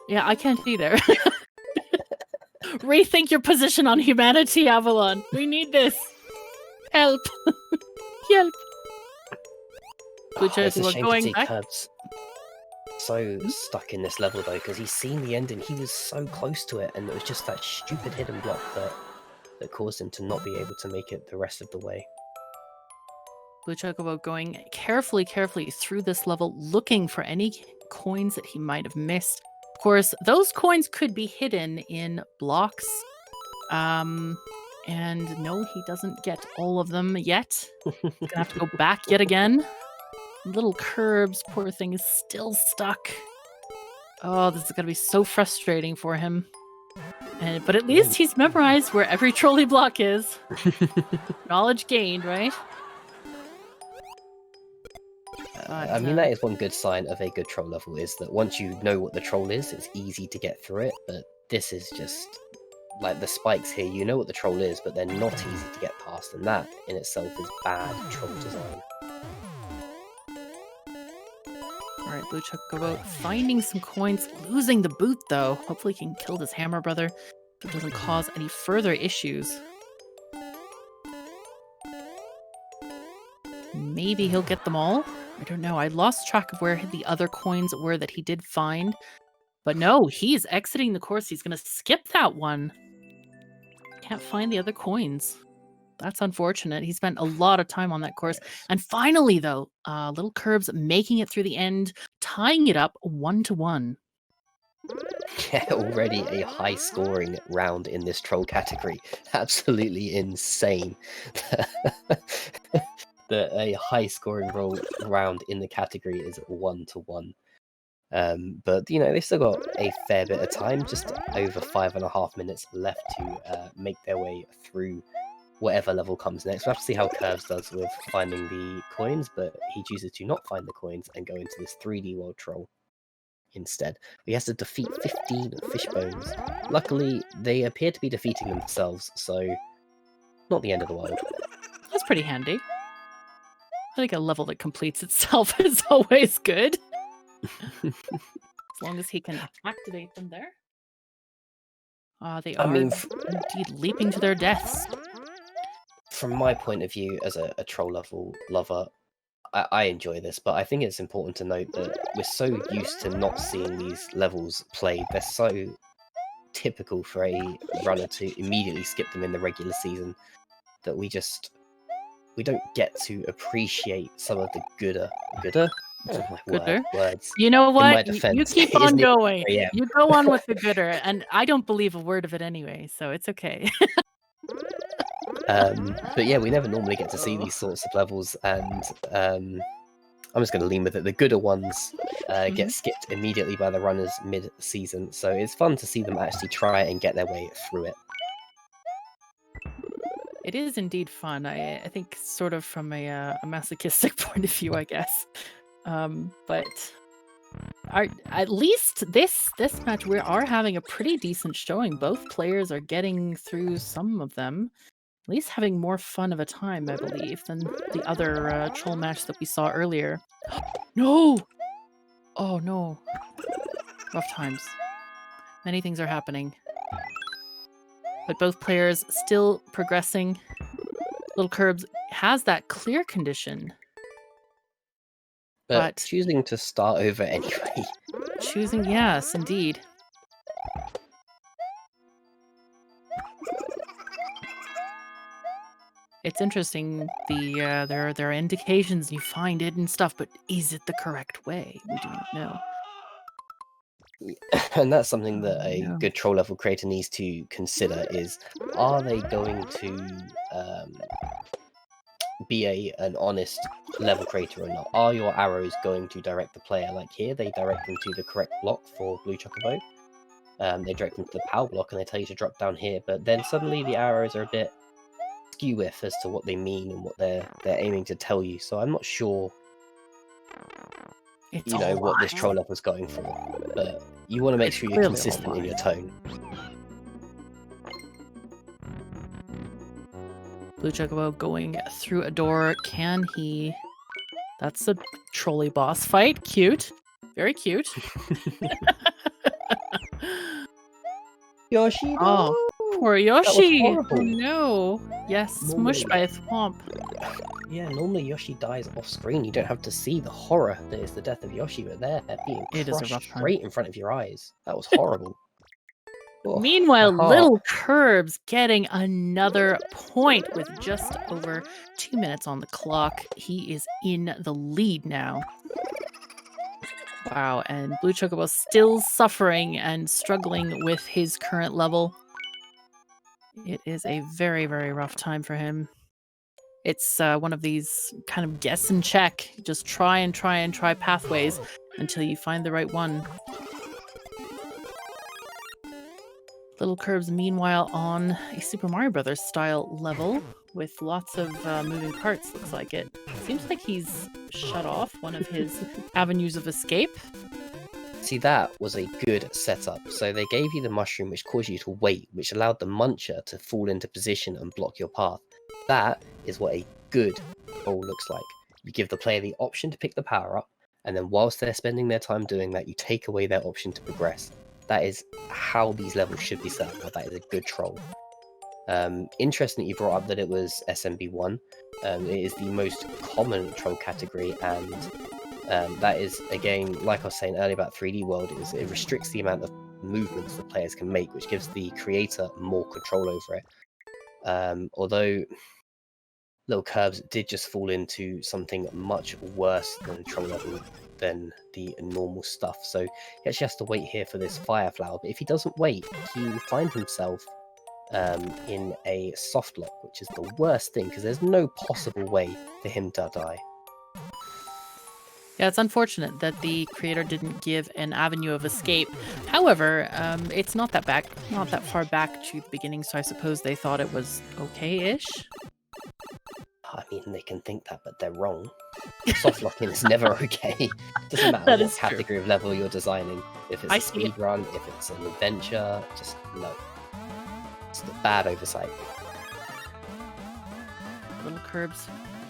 Yeah, I can't either. Rethink your position on humanity, Avalon. We need this. Help. Help. It's a shame to going see back. Curbs so stuck in this level though, because he's seen the end and he was so close to it, and it was just that stupid hidden block that caused him to not be able to make it the rest of the way. Bluechocobo going carefully through this level, looking for any coins that he might have missed. Of course, those coins could be hidden in blocks. And no, he doesn't get all of them yet. He's gonna have to go back yet again. LilKirbs, poor thing, is still stuck. Oh, this is gonna be so frustrating for him. But at least he's memorized where every trolley block is. Knowledge gained, right? I mean, that is one good sign of a good troll level, is that once you know what the troll is, it's easy to get through it, but this is just... like, the spikes here, you know what the troll is, but they're not easy to get past, and that in itself is bad troll design. Alright, Bluechocobo finding some coins, losing the boot though. Hopefully he can kill this hammer brother so it doesn't cause any further issues. Maybe he'll get them all? I don't know. I lost track of where the other coins were that he did find. But no, he's exiting the course. He's going to skip that one. Can't find the other coins. That's unfortunate. He spent a lot of time on that course. And finally, though, LilKirbs making it through the end, tying it up 1-1. Yeah, already a high-scoring round in this troll category. Absolutely insane. A high-scoring round in the category is 1-1. But, you know, they've still got a fair bit of time, just over 5.5 minutes left to make their way through whatever level comes next. We'll have to see how Curves does with finding the coins, but he chooses to not find the coins and go into this 3D world troll instead. He has to defeat 15 fish bones. Luckily, they appear to be defeating themselves, so not the end of the world. That's pretty handy. I think a level that completes itself is always good. As long as he can activate them there. They are indeed leaping to their deaths. from my point of view as a troll level lover, I enjoy this, but I think it's important to note that we're so used to not seeing these levels played. They're so typical for a runner to immediately skip them in the regular season that we don't get to appreciate some of the gooder. Oh my Gooder? words. You know In my what? You defense, keep it is on nearly going. 3 a.m. You go on with the gooder, and I don't believe a word of it anyway, so it's okay. But yeah, we never normally get to see these sorts of levels, and I'm just going to lean with it. The gooder ones get skipped immediately by the runners mid-season, so it's fun to see them actually try and get their way through it. It is indeed fun. I think sort of from a masochistic point of view, I guess. But at least this match, we are having a pretty decent showing. Both players are getting through some of them. At least having more fun of a time, I believe, than the other troll match that we saw earlier. No! Oh no. Rough times. Many things are happening. But both players still progressing. LilKirbs has that clear condition. But choosing to start over anyway. Choosing, yes, indeed. It's interesting. There are indications, you find it and stuff, but is it the correct way? We do not know. And that's something that a good troll level creator needs to consider: is are they going to be an honest level creator or not? Are your arrows going to direct the player? Like here, they direct them to the correct block for Bluechocobo. They direct them to the power block, and they tell you to drop down here. But then suddenly the arrows are a bit skew-if as to what they mean and what they're aiming to tell you. So I'm not sure, what this troll level is going for. But you want to make sure you're consistent in your tone. Bluechocobo going through a door. Can he? That's a trolley boss fight. Cute. Very cute. Yoshi! Oh, poor Yoshi! That was horrible. No. Yes, smushed by a thwomp. Yeah, normally Yoshi dies off screen. You don't have to see the horror that is the death of Yoshi, but they're being crushed straight in front of your eyes. That was horrible. Oh, meanwhile, LilKirbs getting another point with just over 2 minutes on the clock. He is in the lead now. Wow, and Bluechocobo still suffering and struggling with his current level. It is a very, very rough time for him. It's one of these kind of guess and check. Just try and try pathways until you find the right one. LilKirbs, meanwhile, on a Super Mario Brothers style level with lots of moving parts, looks like it. Seems like he's shut off one of his avenues of escape. See, that was a good setup. So they gave you the mushroom, which caused you to wait, which allowed the muncher to fall into position and block your path. That is what a good roll looks like. You give the player the option to pick the power up, and then whilst they're spending their time doing that, you take away their option to progress. That is how these levels should be set up. That is a good troll. Interesting that you brought up that it was SMB1. It is the most common troll category, and that is, again, like I was saying earlier about 3D World, it restricts the amount of movements the players can make, which gives the creator more control over it. Although LilKirbs did just fall into something much worse than troll level than the normal stuff, so he actually has to wait here for this fire flower. But if he doesn't wait, he will find himself in a soft lock, which is the worst thing because there's no possible way for him to die. Yeah, it's unfortunate that the creator didn't give an avenue of escape. However, it's not that far back to the beginning, so I suppose they thought it was okay-ish. I mean, they can think that, but they're wrong. Soft locking is never okay. Doesn't matter what category of level you're designing. If it's a speedrun, if it's an adventure, just no. It's a bad oversight. LilKirbs,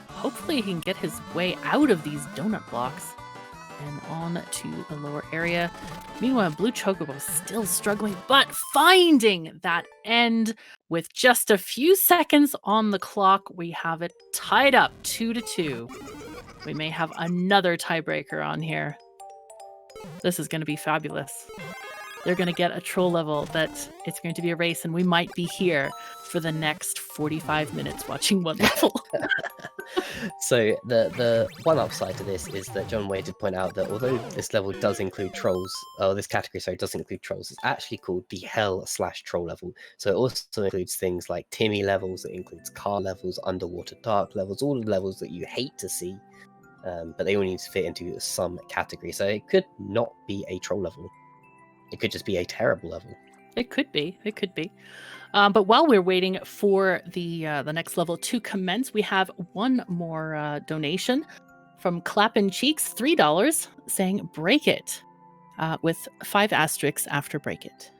hopefully he can get his way out of these donut blocks and on to the lower area. Meanwhile, Bluechocobo is still struggling, but finding that end With just a few seconds on the clock, we have it tied up 2-2. We may have another tiebreaker on here. This is going to be fabulous. They're going to get a troll level that it's going to be a race, and we might be here for the next 45 minutes watching one level. So the one upside to this is that John Wade did point out that although this level does include trolls, or this category, sorry, does include trolls, it's actually called the Hell/Troll level. So it also includes things like Timmy levels, it includes car levels, underwater dark levels, all the levels that you hate to see, but they all need to fit into some category. So it could not be a troll level. It could just be a terrible level. It could be. It could be. But while we're waiting for the next level to commence, we have one more donation from Clappin' Cheeks, $3, saying "Break It," with 5 asterisks after "Break It."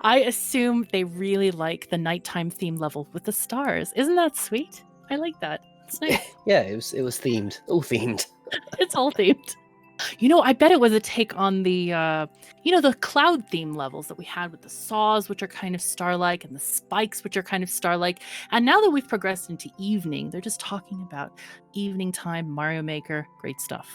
I assume they really like the nighttime theme level with the stars. Isn't that sweet? I like that. It's nice. Yeah, it was themed, all themed. It's all themed. You know, I bet it was a take on the, the cloud theme levels that we had with the saws, which are kind of star-like, and the spikes, which are kind of star-like. And now that we've progressed into evening, they're just talking about evening time, Mario Maker, great stuff.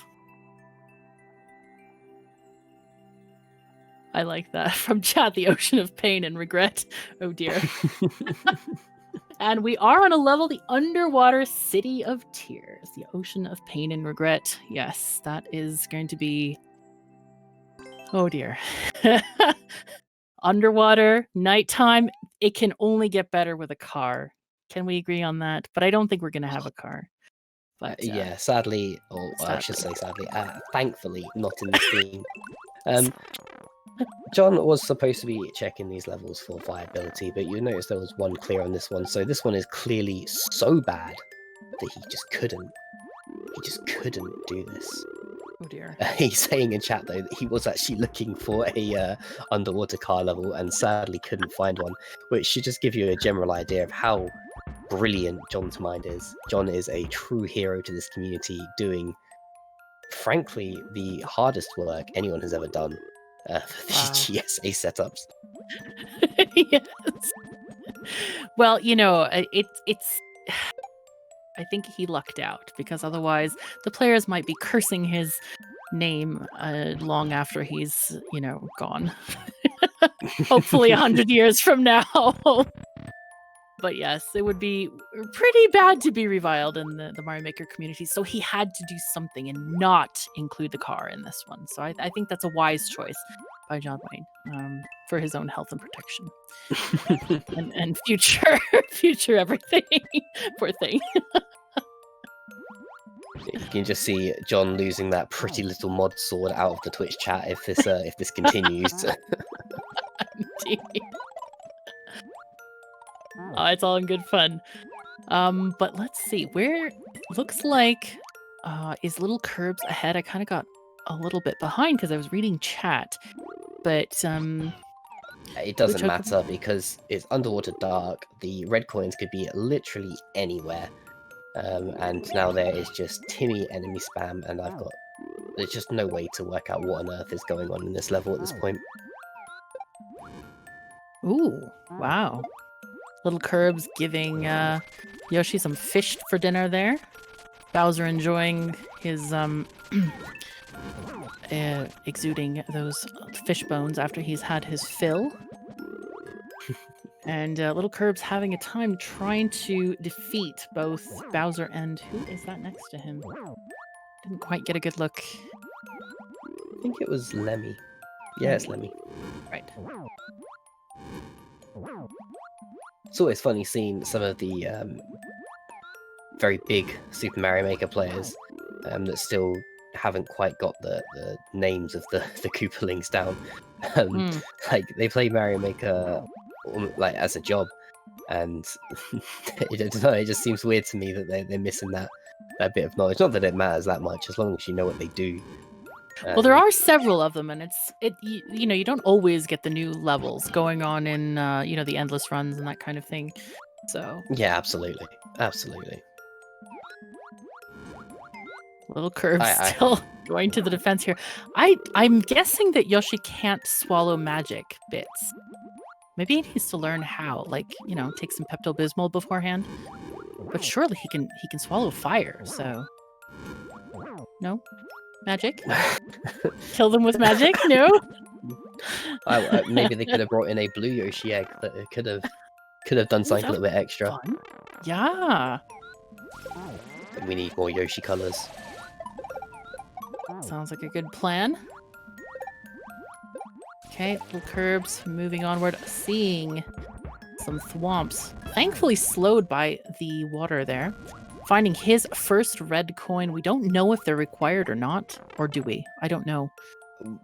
I like that. From chat, the ocean of pain and regret. Oh dear. And we are on a level, the underwater city of tears, the ocean of pain and regret. Yes, that is going to be, oh dear. Underwater, nighttime, it can only get better with a car. Can we agree on that? But I don't think we're going to have a car. But yeah, sadly, or I should say sadly, thankfully, not in this game. John was supposed to be checking these levels for viability, but you notice there was one clear on this one. So this one is clearly so bad that he just couldn't do this. Oh dear. He's saying in chat though that he was actually looking for a underwater car level and sadly couldn't find one, which should just give you a general idea of how brilliant John's mind is. John is a true hero to this community, doing, frankly, the hardest work anyone has ever done. For the GSA setups. Yes. Well, it's. I think he lucked out, because otherwise the players might be cursing his name long after he's, gone. Hopefully 100 years from now. But yes, it would be pretty bad to be reviled in the Mario Maker community. So he had to do something and not include the car in this one. So I think that's a wise choice by John Wayne, for his own health and protection. and future everything. Poor thing. You can just see John losing that pretty little mod sword out of the Twitch chat if this continues. Indeed. Oh, it's all in good fun. But let's see. Where looks like is LilKirbs ahead? I kind of got a little bit behind because I was reading chat. But it doesn't matter because it's underwater dark. The red coins could be literally anywhere. And now there is just Timmy enemy spam, and there's just no way to work out what on earth is going on in this level at this point. Ooh, wow. LilKirbs giving Yoshi some fish for dinner there. Bowser enjoying his exuding those fish bones after he's had his fill. And LilKirbs having a time trying to defeat both Bowser and who is that next to him? Didn't quite get a good look. I think it was Lemmy. Yeah, it's Lemmy. Right. It's always funny seeing some of the very big Super Mario Maker players that still haven't quite got the names of the Koopalings down. Like, they play Mario Maker like as a job, and I don't know, it just seems weird to me that they're missing that bit of knowledge. Not that it matters that much, as long as you know what they do. Well, there are several of them, and you don't always get the new levels going on in the endless runs and that kind of thing. So yeah, absolutely. LilKirbs still going to the defense here. I'm guessing that Yoshi can't swallow magic bits. Maybe he needs to learn how, like, you know, take some Pepto-Bismol beforehand. But surely he can swallow fire, so no? Magic? Kill them with magic? No? Maybe they could have brought in a blue Yoshi egg that could have done something a little bit extra. Fun. Yeah. We need more Yoshi colors. Sounds like a good plan. Okay, LilKirbs moving onward, seeing some thwomps. Thankfully slowed by the water there. Finding his first red coin. We don't know if they're required or not. Or do we? I don't know.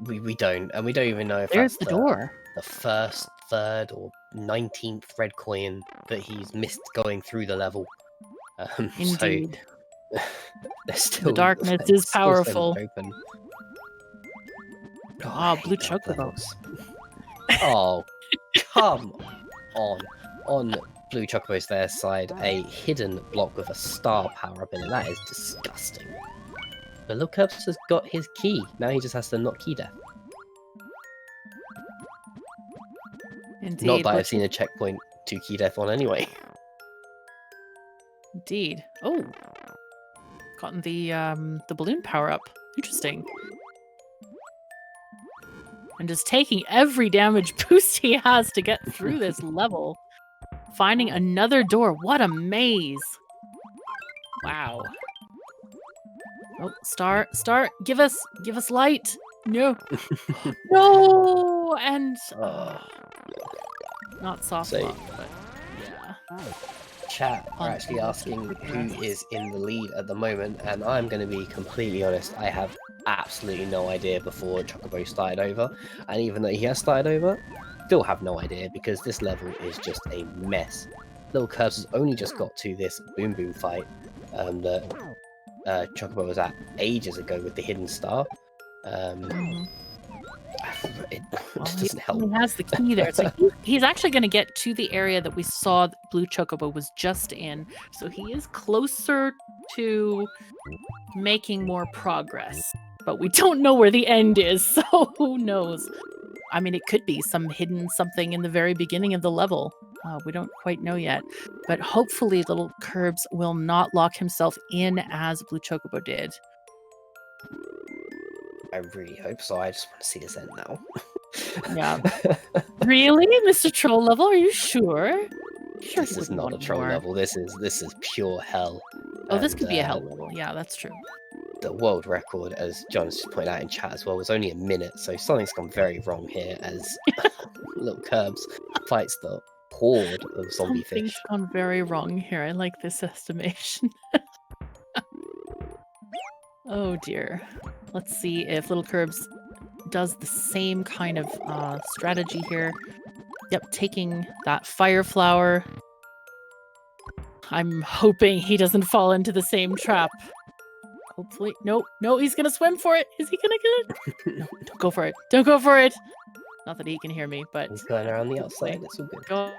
We don't. And we don't even know if There's that's the door. The first, third, or 19th red coin that he's missed going through the level. Indeed. So there's still, The darkness is powerful. Open. Oh, Bluechocobo. Oh, come on. On Bluechocobo's their side, a hidden block with a star power up in it. That is disgusting. But LilKirbs has got his key. Now he just has to not key death. Indeed. Not that I've seen a checkpoint to key death on anyway. Indeed. Oh. Gotten the balloon power up. Interesting. And just taking every damage boost he has to get through this level. Finding another door. What a maze. Wow. Oh, star, give us light. No. No! And not soft lock, but yeah. Chat are actually asking who is in the lead at the moment, and I'm going to be completely honest, I have absolutely no idea before Chocobo started over, and even though he has started over, still have no idea because this level is just a mess. LilKirbs has only just got to this Boom Boom fight that Chocobo was at ages ago with the hidden star. It doesn't help. He has the key there. So he's actually going to get to the area that we saw Bluechocobo was just in. So he is closer to making more progress. But we don't know where the end is, so who knows? I mean, it could be some hidden something in the very beginning of the level. We don't quite know yet. But hopefully LilKirbs will not lock himself in as Bluechocobo did. I really hope so. I just want to see this end now. Yeah. Really, Mr. Troll level? Are you sure? Sure, this is not a troll level. This is pure hell. Oh, this could be a hell level. Yeah, that's true. The world record, as John's just pointed out in chat as well, was only a minute, so something's gone very wrong here as LilKirbs fights the horde of zombie fish. Something's gone very wrong here. I like this estimation. Oh dear. Let's see if LilKirbs does the same kind of strategy here. Yep, taking that fire flower. I'm hoping he doesn't fall into the same trap. Hopefully. No, he's gonna swim for it. Is he gonna get it? No, don't go for it. Don't go for it. Not that he can hear me, but he's going around the outside. It's all good. Go.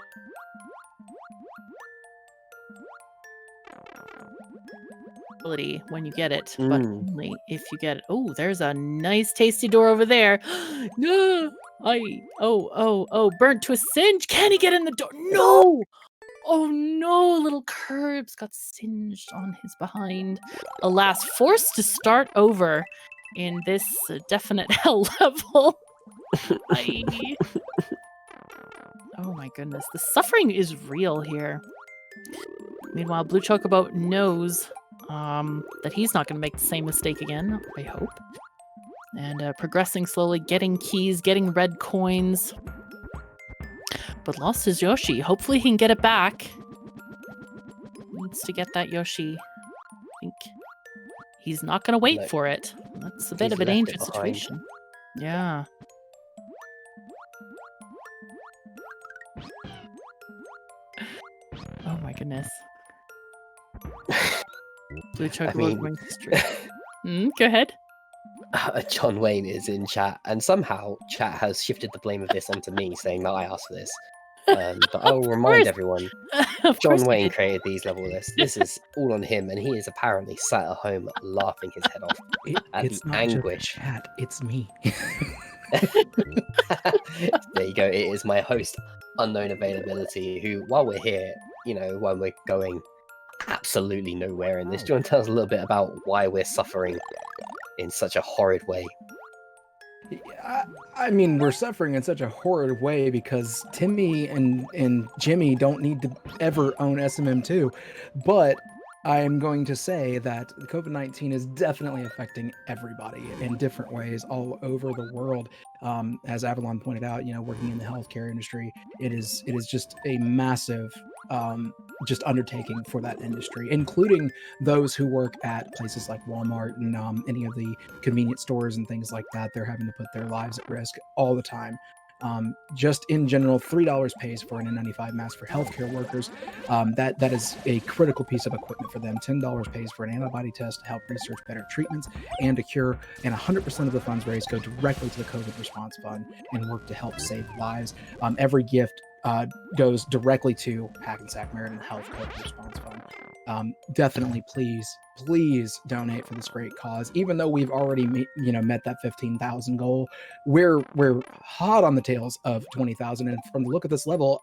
When you get it, but only if you get it. Oh, there's a nice tasty door over there. No, burnt to a singe. Can he get in the door? No. Oh no, LilKirbs got singed on his behind. Alas, forced to start over in this definite hell level. Oh my goodness, the suffering is real here. Meanwhile, Bluechocobo knows that he's not going to make the same mistake again, I hope. And progressing slowly, getting keys, getting red coins. But lost his Yoshi. Hopefully he can get it back. Needs to get that Yoshi. I think he's not going to wait for it. That's a bit of a dangerous situation. Yeah. Oh my goodness. Bluechocobo going straight. Go ahead. John Wayne is in chat, and somehow chat has shifted the blame of this onto me, saying that I asked for this. But I will remind everyone, John Wayne created these level lists. This is all on him, and he is apparently sat at home laughing his head off at it's the not anguish. Just chat, it's me. There you go. It is my host, Unknown Availability, who, while we're here, while we're going absolutely nowhere in this, do you want to tell us a little bit about why we're suffering in such a horrid way? I mean, we're suffering in such a horrid way because Timmy and Jimmy don't need to ever own SMM2, but I am going to say that COVID-19 is definitely affecting everybody in different ways all over the world. As Avalon pointed out, working in the healthcare industry, it is just a massive just undertaking for that industry, including those who work at places like Walmart and any of the convenience stores and things like that. They're having to put their lives at risk all the time. Just in general, $3 pays for an N95 mask for healthcare workers. That is a critical piece of equipment for them. $10 pays for an antibody test to help research better treatments and a cure. And 100% of the funds raised go directly to the COVID response fund and work to help save lives. Every gift goes directly to Hackensack Meriden Health COVID response fund. Definitely, please donate for this great cause. Even though we've already met that 15,000 goal, we're hot on the tails of 20,000, and from the look of this level,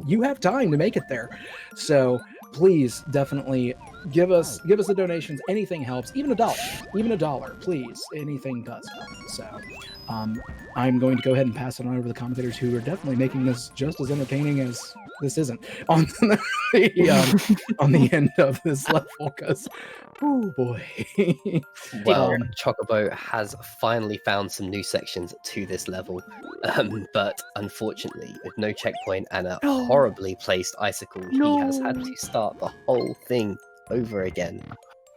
you have time to make it there. So please, definitely give us the donations. Anything helps, even a dollar, please. Anything does help. So I'm going to go ahead and pass it on over to the commentators, who are definitely making this just as entertaining as this isn't on the end of this level, because oh boy. Well, Chocobo has finally found some new sections to this level, but unfortunately, with no checkpoint and a horribly placed icicle, he has had to start the whole thing over again.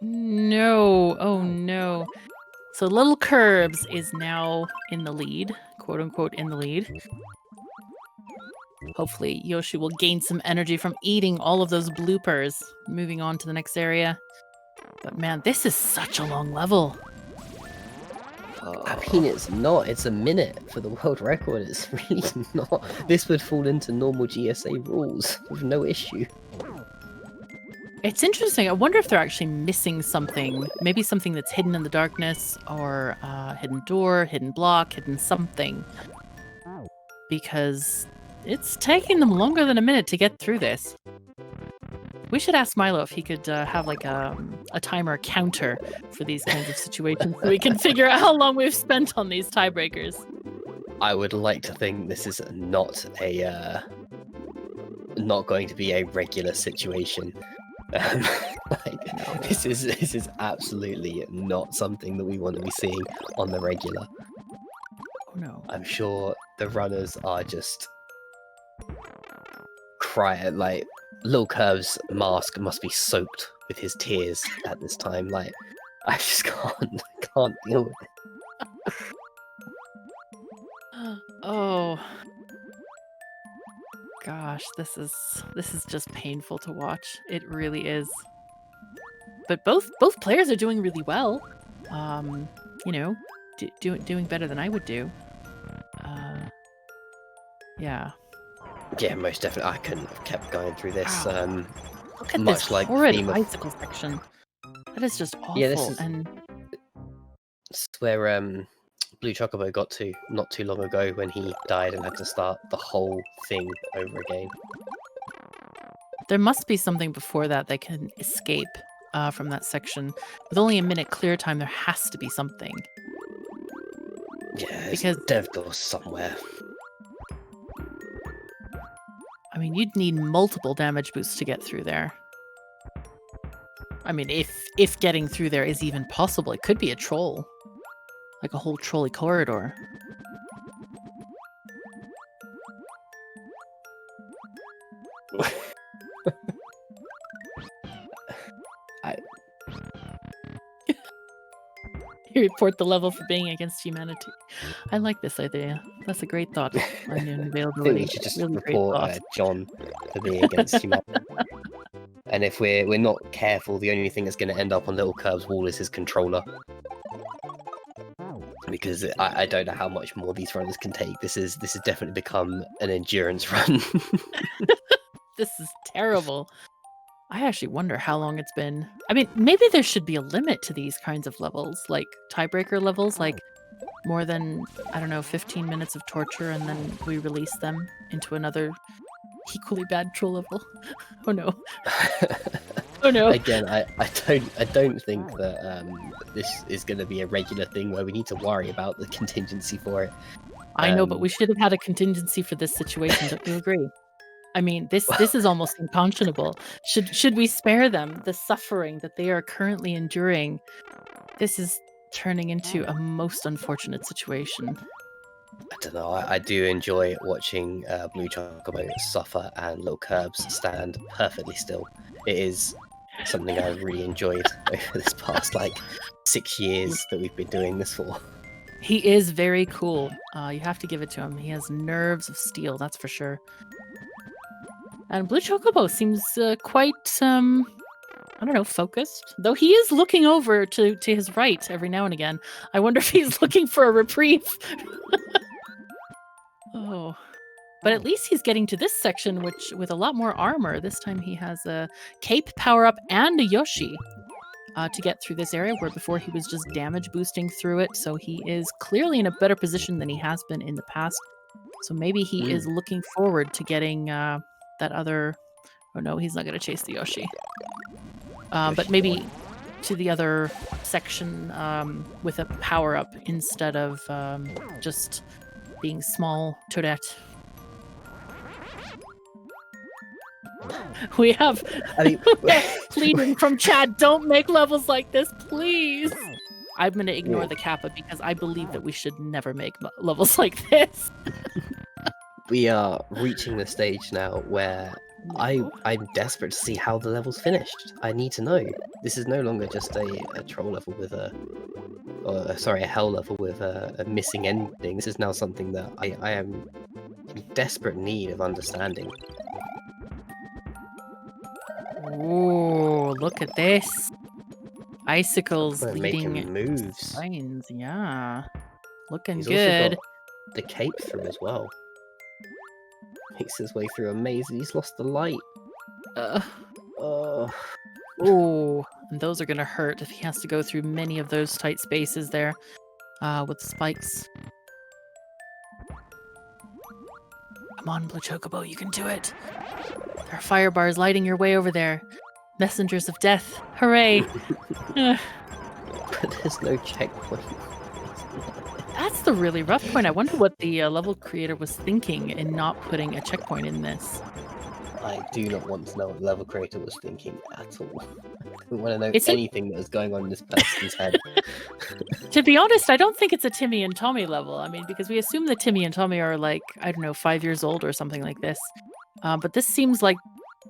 No, oh no. So LilKirbs is now in the lead, quote unquote in the lead. Hopefully Yoshi will gain some energy from eating all of those bloopers. Moving on to the next area. But man, this is such a long level. I mean, it's not. It's a minute for the world record. It's really not. This would fall into normal GSA rules with no issue. It's interesting. I wonder if they're actually missing something. Maybe something that's hidden in the darkness, or hidden door, hidden block, hidden something. Because it's taking them longer than a minute to get through this. We should ask Milo if he could have like a timer counter for these kinds of situations so we can figure out how long we've spent on these tiebreakers. I would like to think this is not going to be a regular situation. This is absolutely not something that we want to be seeing on the regular. Oh no. I'm sure the runners are just crying. Like, LilKirbs' mask must be soaked with his tears at this time. Like, I just can't deal with it. Oh gosh, this is just painful to watch. It really is. But both players are doing really well. Doing better than I would do. Yeah. Yeah, most definitely. I couldn't have kept going through this. Wow. Look at much this like horrid theme of... bicycle section. That is just awful. Yeah, this is where Bluechocobo got to not too long ago when he died and had to start the whole thing over again. There must be something before that they can escape from that section. With only a minute clear time, there has to be something. Yeah, because dev door somewhere. I mean, you'd need multiple damage boosts to get through there. I mean, if getting through there is even possible, it could be a troll. Like a whole trolley corridor. You report the level for being against humanity. I like this idea. That's a great thought. Unknown availability. I think we should just report John for being against humanity. And if we're not careful, the only thing that's going to end up on LilKirbs' wall is his controller. Because I don't know how much more these runners can take. This has definitely become an endurance run. This is terrible. I actually wonder how long it's been. I mean, maybe there should be a limit to these kinds of levels, like tiebreaker levels. Like, more than, I don't know, 15 minutes of torture, and then we release them into another equally bad troll level. Oh no. Oh no. Again, I don't think that this is going to be a regular thing where we need to worry about the contingency for it. I know, but we should have had a contingency for this situation. Don't you agree? I mean, this is almost unconscionable. Should we spare them the suffering that they are currently enduring? This is turning into a most unfortunate situation. I don't know. I do enjoy watching Bluechocobo suffer and LilKirbs stand perfectly still. It is something I've really enjoyed over this past 6 years that we've been doing this for. He is very cool. You have to give it to him. He has nerves of steel, that's for sure. And Bluechocobo seems quite, I don't know, focused. Though he is looking over to his right every now and again. I wonder if he's looking for a reprieve. Oh. But at least he's getting to this section, which with a lot more armor. This time he has a cape power-up and a Yoshi to get through this area, where before he was just damage boosting through it. So he is clearly in a better position than he has been in the past. So maybe he is looking forward to getting that other... Oh no, he's not going to chase the Yoshi. But maybe to the other section with a power-up instead of just being small Toadette. We have pleading from Chad, don't make levels like this, please. I'm going to ignore the kappa because I believe that we should never make levels like this. We are reaching the stage now where I'm desperate to see how the level's finished. I need to know. This is no longer just a troll level with a hell level with a missing ending. This is now something that I am in desperate need of understanding. Oh, look at this. Icicles leading making moves. Signs, yeah. Looking He's good. Also got the cape through as well. Makes his way through a maze and he's lost the light. Oh, and those are gonna hurt if he has to go through many of those tight spaces there with spikes. Come on, Bluechocobo, you can do it. There are fire bars lighting your way over there. Messengers of death. Hooray! But there's no checkpoint. That's the really rough point. I wonder what the level creator was thinking in not putting a checkpoint in this. I do not want to know what the level creator was thinking at all. I don't want to know It's anything that was going on in this person's head. To be honest, I don't think it's a Timmy and Tommy level. I mean, because we assume that Timmy and Tommy are like, I don't know, 5 years old or something like this. But this seems like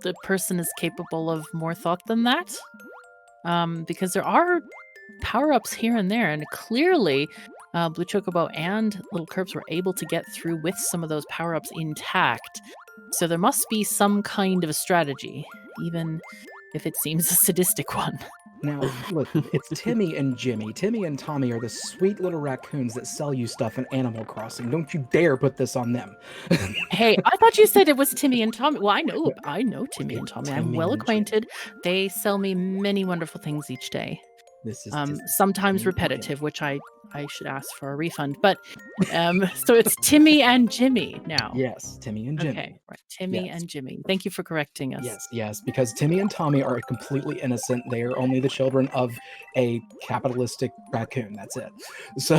the person is capable of more thought than that. Because there are power-ups here and there, and clearly Bluechocobo and LilKirbs were able to get through with some of those power-ups intact. So there must be some kind of a strategy, even if it seems a sadistic one. Now, look, it's Timmy and Jimmy. Timmy and Tommy are the sweet little raccoons that sell you stuff in Animal Crossing. Don't you dare put this on them. Hey, I thought you said it was Timmy and Tommy. Well, I know Timmy and Tommy. I'm well acquainted. They sell me many wonderful things each day. This is sometimes repetitive, which I should ask for a refund. But so it's Timmy and Jimmy now. Yes, Timmy and Jimmy. Okay, right. Timmy and Jimmy. Thank you for correcting us. Yes, because Timmy and Tommy are completely innocent. They are only the children of a capitalistic raccoon. That's it. So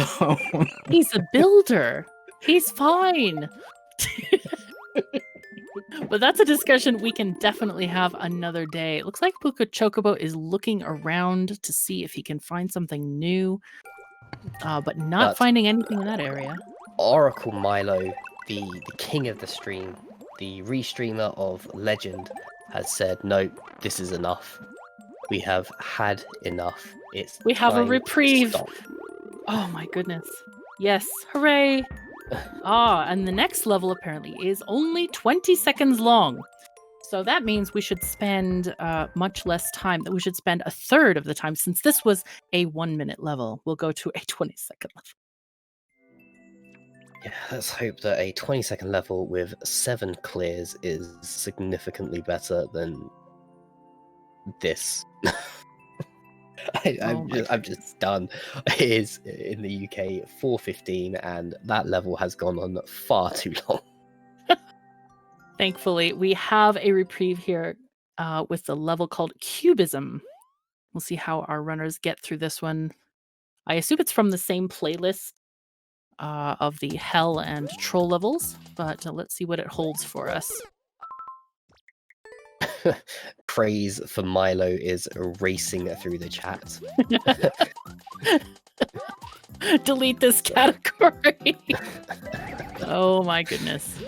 He's a builder. He's fine. But that's a discussion we can definitely have another day. It looks like Bluechocobo is looking around to see if he can find something new, but not finding anything in that area. Oracle Milo, the king of the stream, the restreamer of Legend, has said, no, this is enough. We have had enough. We have a reprieve. Stop. Oh my goodness. Yes, hooray. And the next level apparently is only 20 seconds long. So that means we should spend much less time. That we should spend a third of the time. Since this was a 1-minute level, we'll go to a 20-second level. Yeah, let's hope that a 20-second level with 7 clears is significantly better than this. I'm just done. It is in the UK 4:15, and that level has gone on far too long. Thankfully, we have a reprieve here with the level called Cubism. We'll see how our runners get through this one. I assume it's from the same playlist of the Hell and Troll levels, but let's see what it holds for us. Praise for Milo is racing through the chat. Delete this category. Oh my goodness.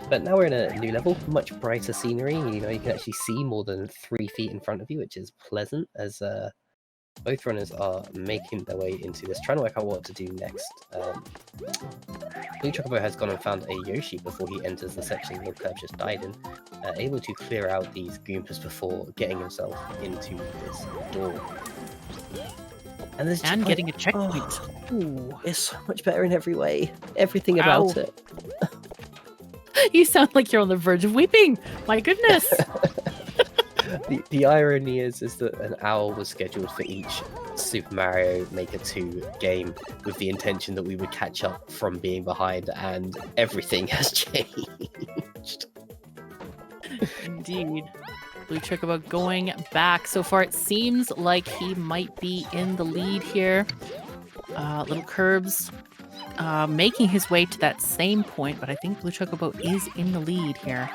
But now we're in a new level, much brighter scenery. You know, you can actually see more than 3 feet in front of you, which is pleasant as both runners are making their way into this, trying to work out what to do next. Bluechocobo has gone and found a Yoshi before he enters the section LilKirbs just died in, able to clear out these Goombas before getting himself into this door. And getting a checkpoint. Oh, it's so much better in every way. Everything about it. You sound like you're on the verge of weeping. My goodness. The irony is that an owl was scheduled for each Super Mario Maker 2 game with the intention that we would catch up from being behind, and everything has changed. Indeed. Bluechocobo going back. So far, it seems like he might be in the lead here. LilKirbs making his way to that same point, but I think Bluechocobo is in the lead here.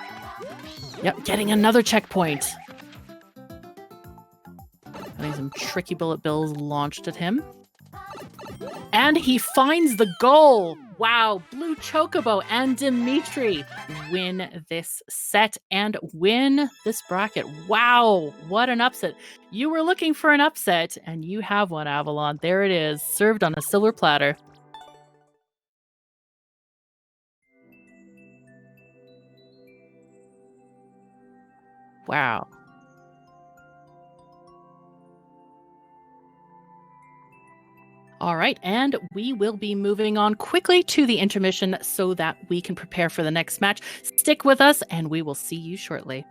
Yep, getting another checkpoint. Getting some tricky bullet bills launched at him. And he finds the goal! Wow, Bluechocobo and Dimitri win this set and win this bracket. Wow, what an upset. You were looking for an upset, and you have one, Avalon. There it is, served on a silver platter. Wow. All right, and we will be moving on quickly to the intermission so that we can prepare for the next match. Stick with us, and we will see you shortly.